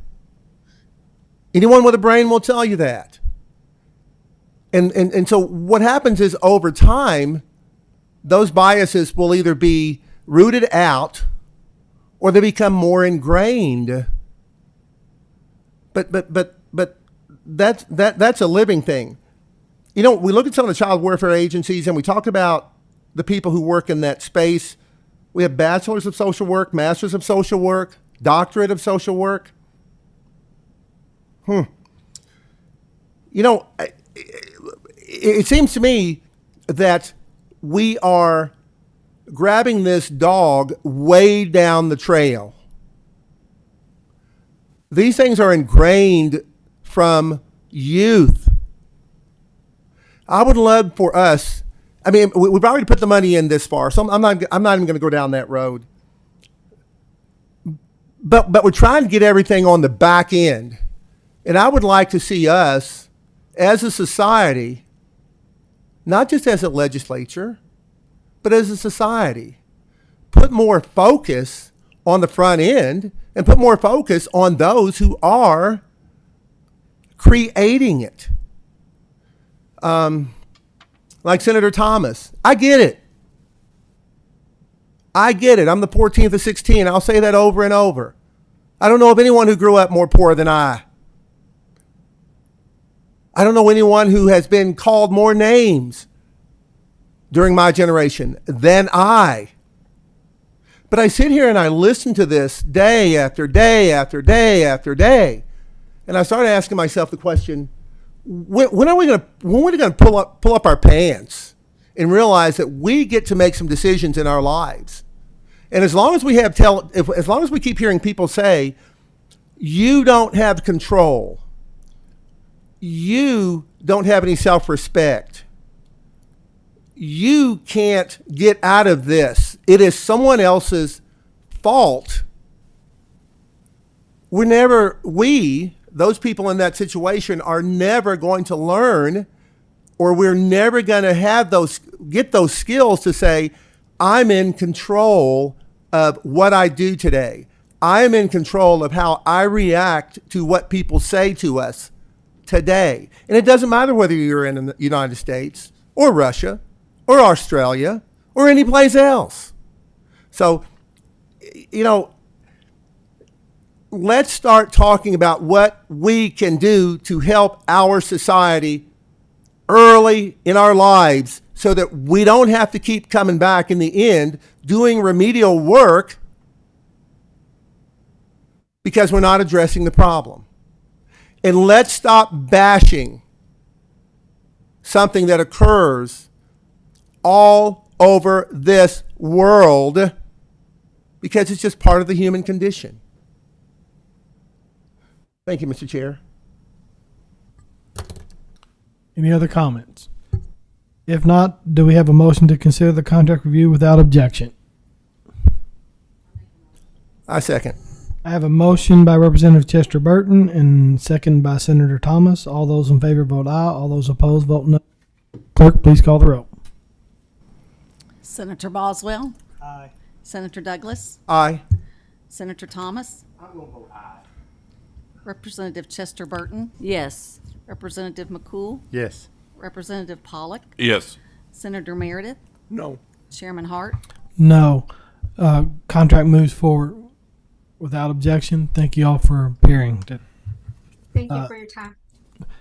Anyone with a brain will tell you that. And so what happens is over time, those biases will either be rooted out or they become more ingrained. But that's a living thing. You know, we look at some of the child welfare agencies and we talk about the people who work in that space. We have bachelors of social work, masters of social work, doctorate of social work. You know, it seems to me that we are grabbing this dog way down the trail. These things are ingrained from youth. I would love for us, I mean, we've already put the money in this far, so I'm not even going to go down that road. But we're trying to get everything on the back end. And I would like to see us, as a society, not just as a legislature, but as a society, put more focus on the front end and put more focus on those who are creating it. Like Senator Thomas, I get it. I'm the 14th of 16. I'll say that over and over. I don't know of anyone who grew up more poor than I. I don't know anyone who has been called more names during my generation than I. But I sit here and I listen to this day after day after day after day. And I started asking myself the question, when are we going to pull up our pants and realize that we get to make some decisions in our lives? And as long as we as long as we keep hearing people say, you don't have control, you don't have any self-respect, you can't get out of this, it is someone else's fault. Those people in that situation are never going to learn, or we're never going to get those skills to say, I'm in control of what I do today. I am in control of how I react to what people say to us today. And it doesn't matter whether you're in the United States or Russia or Australia or any place else. So, you know, let's start talking about what we can do to help our society early in our lives so that we don't have to keep coming back in the end doing remedial work because we're not addressing the problem. And let's stop bashing something that occurs all over this world because it's just part of the human condition. Thank you, Mr. Chair. Any other comments? If not, do we have a motion to consider the contract review without objection? I second. I have a motion by Representative Chester Burton and second by Senator Thomas. All those in favor vote aye. All those opposed vote no. Clerk, please call the roll. Senator Boswell. Aye. Senator Douglas. Aye. Senator Thomas. I'm going to vote aye. Representative Chester Burton. Yes. Representative McCool. Yes. Representative Pollock. Yes. Senator Meredith, No. Chairman Hart. No. Contract moves forward without objection. Thank you all for appearing. Thank you for your time.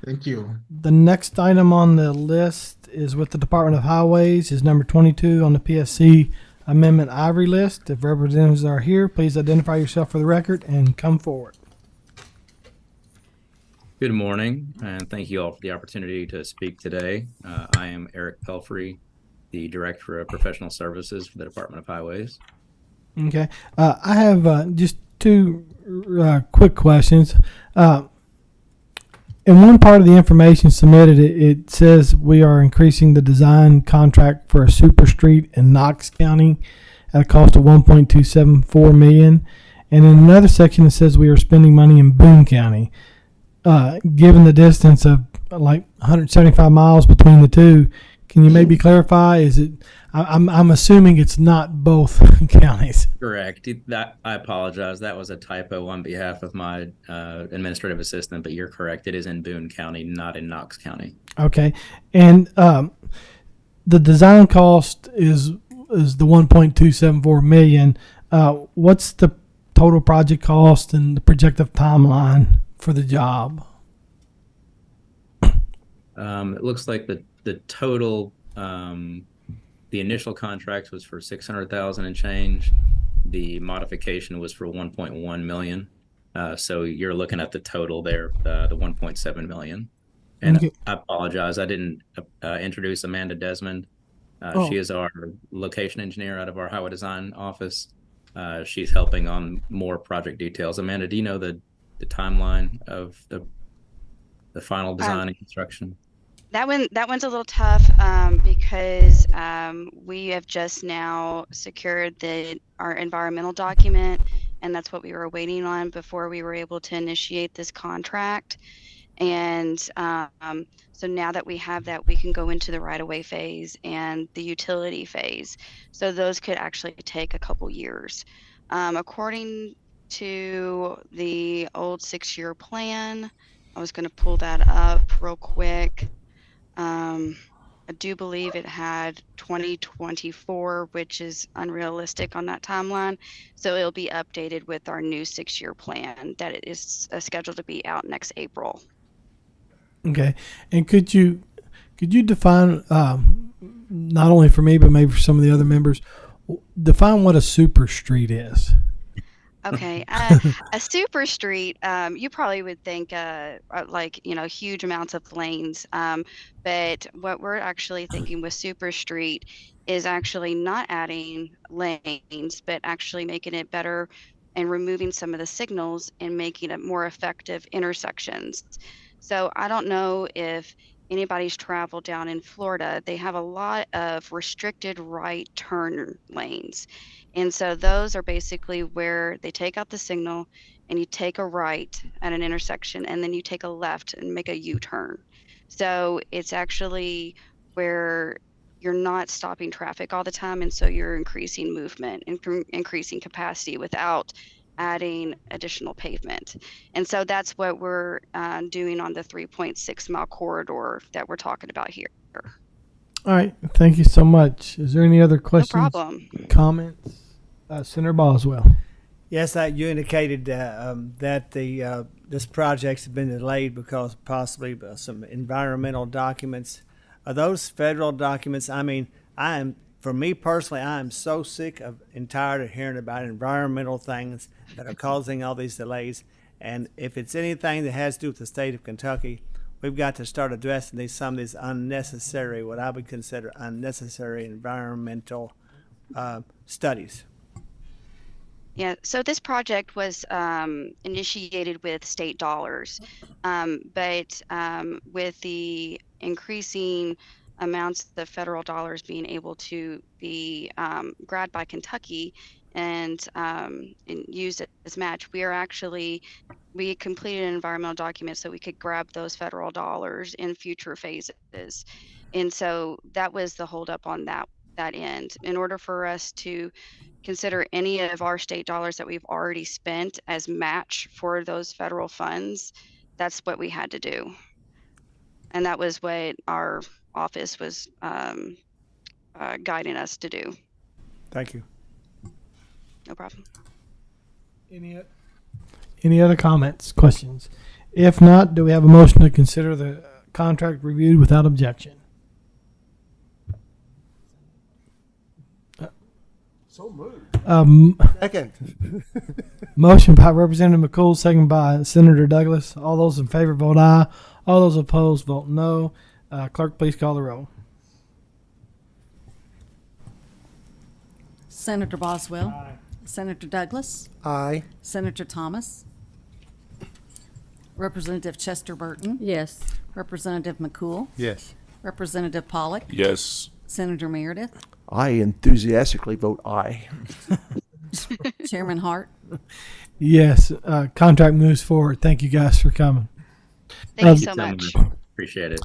Thank you. The next item on the list is with the Department of Highways, is number 22 on the PSC Amendment Ivory list. If representatives are here, please identify yourself for the record and come forward. Good morning, and thank you all for the opportunity to speak today. I am Eric Pelfrey, the Director of Professional Services for the Department of Highways. Okay. I have just two quick questions. In one part of the information submitted, it says we are increasing the design contract for a super street in Knox County at a cost of $1.274 million. And in another section, it says we are spending money in Boone County. Given the distance of like 175 miles between the two, can you maybe clarify? Is it? I'm assuming it's not both counties. Correct. I apologize. That was a typo on behalf of my administrative assistant, but you're correct. It is in Boone County, not in Knox County. Okay, and the design cost is the $1.274 million. What's the total project cost and the projected timeline for the job? It looks like the total, the initial contract was for $600,000 and change. The modification was for $1.1 million. So you're looking at the total there, the $1.7 million. And Okay. I apologize, I didn't introduce Amanda Desmond. She is our location engineer out of our highway design office. She's helping on more project details. Amanda, do you know the timeline of the final design and construction? That one's a little tough because we have just now secured our environmental document, and that's what we were waiting on before we were able to initiate this contract. And so now that we have that, we can go into the right-of-way phase and the utility phase. So those could actually take a couple years. According to the old 6-year plan, I was going to pull that up real quick. I do believe it had 2024, which is unrealistic on that timeline. So it'll be updated with our new 6-year plan that it is scheduled to be out next April. Okay, and could you define, not only for me but maybe for some of the other members, define what a super street is? Okay, a super street, you probably would think like, huge amounts of lanes. But what we're actually thinking with super street is actually not adding lanes, but actually making it better and removing some of the signals and making it more effective intersections. So I don't know if anybody's traveled down in Florida. They have a lot of restricted right turn lanes. And so those are basically where they take out the signal and you take a right at an intersection and then you take a left and make a U-turn. So it's actually where you're not stopping traffic all the time, and so you're increasing movement and increasing capacity without adding additional pavement. And so that's what we're doing on the 3.6 mile corridor that we're talking about here. All right, thank you so much. Is there any other questions? No problem. Comments? Senator Boswell. Yes, you indicated that this project's been delayed because possibly some environmental documents. Are those federal documents? I mean, for me personally, I am so sick and tired of hearing about environmental things that are causing all these delays. And if it's anything that has to do with the state of Kentucky, we've got to start addressing some of these unnecessary, what I would consider unnecessary environmental studies. Yeah, so this project was initiated with state dollars, but with the increasing amounts of the federal dollars being able to be grabbed by Kentucky and used as match, we completed an environmental document so we could grab those federal dollars in future phases. And so that was the holdup on that end. In order for us to consider any of our state dollars that we've already spent as match for those federal funds, that's what we had to do. And that was what our office was guiding us to do. Thank you. No problem. Any other comments, questions? If not, do we have a motion to consider the contract reviewed without objection? So moved. Second. Motion by Representative McCool, second by Senator Douglas. All those in favor vote aye. All those opposed vote no. Clerk, please call the roll. Senator Boswell. Senator Douglas. Aye. Senator Thomas. Representative Chester Burton. Yes. Representative McCool. Yes. Representative Pollock. Yes. Senator Meredith. I enthusiastically vote aye. Chairman Hart. Yes, contract moves forward. Thank you guys for coming. Thank you so much. Appreciate it.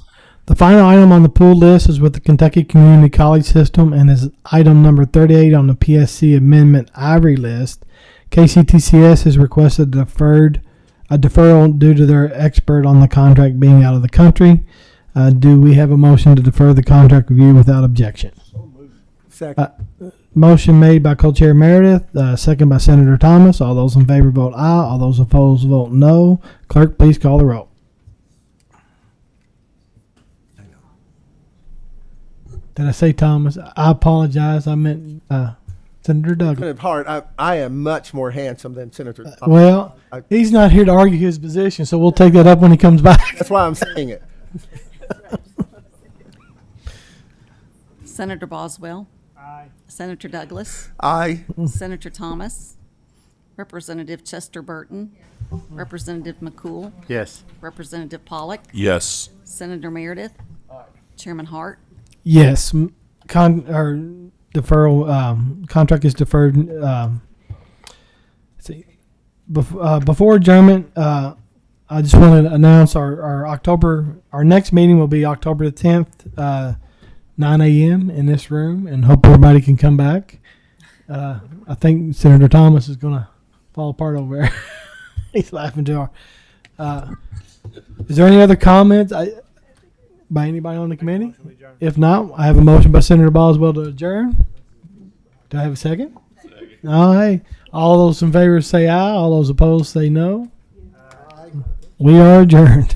The final item on the pool list is with the Kentucky Community College System and is item number 38 on the PSC Amendment Ivory list. KCTCS has requested a deferral due to their expert on the contract being out of the country. Do we have a motion to defer the contract review without objection? Second. Motion made by Co-Chair Meredith, second by Senator Thomas. All those in favor vote aye. All those opposed vote no. Clerk, please call the roll. Did I say Thomas? I apologize. I meant Senator Douglas. Senator Hart, I am much more handsome than Senator Thomas. Well, he's not here to argue his position, so we'll take that up when he comes back. That's why I'm saying it. Senator Boswell. Aye. Senator Douglas. Aye. Senator Thomas. Representative Chester Burton. Representative McCool. Yes. Representative Pollock. Yes. Senator Meredith. Chairman Hart. Yes, deferral contract is deferred. Let's see, before adjournment, I just want to announce our next meeting will be October the 10th, 9 a.m. in this room, and hope everybody can come back. I think Senator Thomas is going to fall apart over there. He's laughing too hard. Is there any other comments by anybody on the committee? If not, I have a motion by Senator Boswell to adjourn. Do I have a second? Second. All right. All those in favor say aye. All those opposed say no. We are adjourned.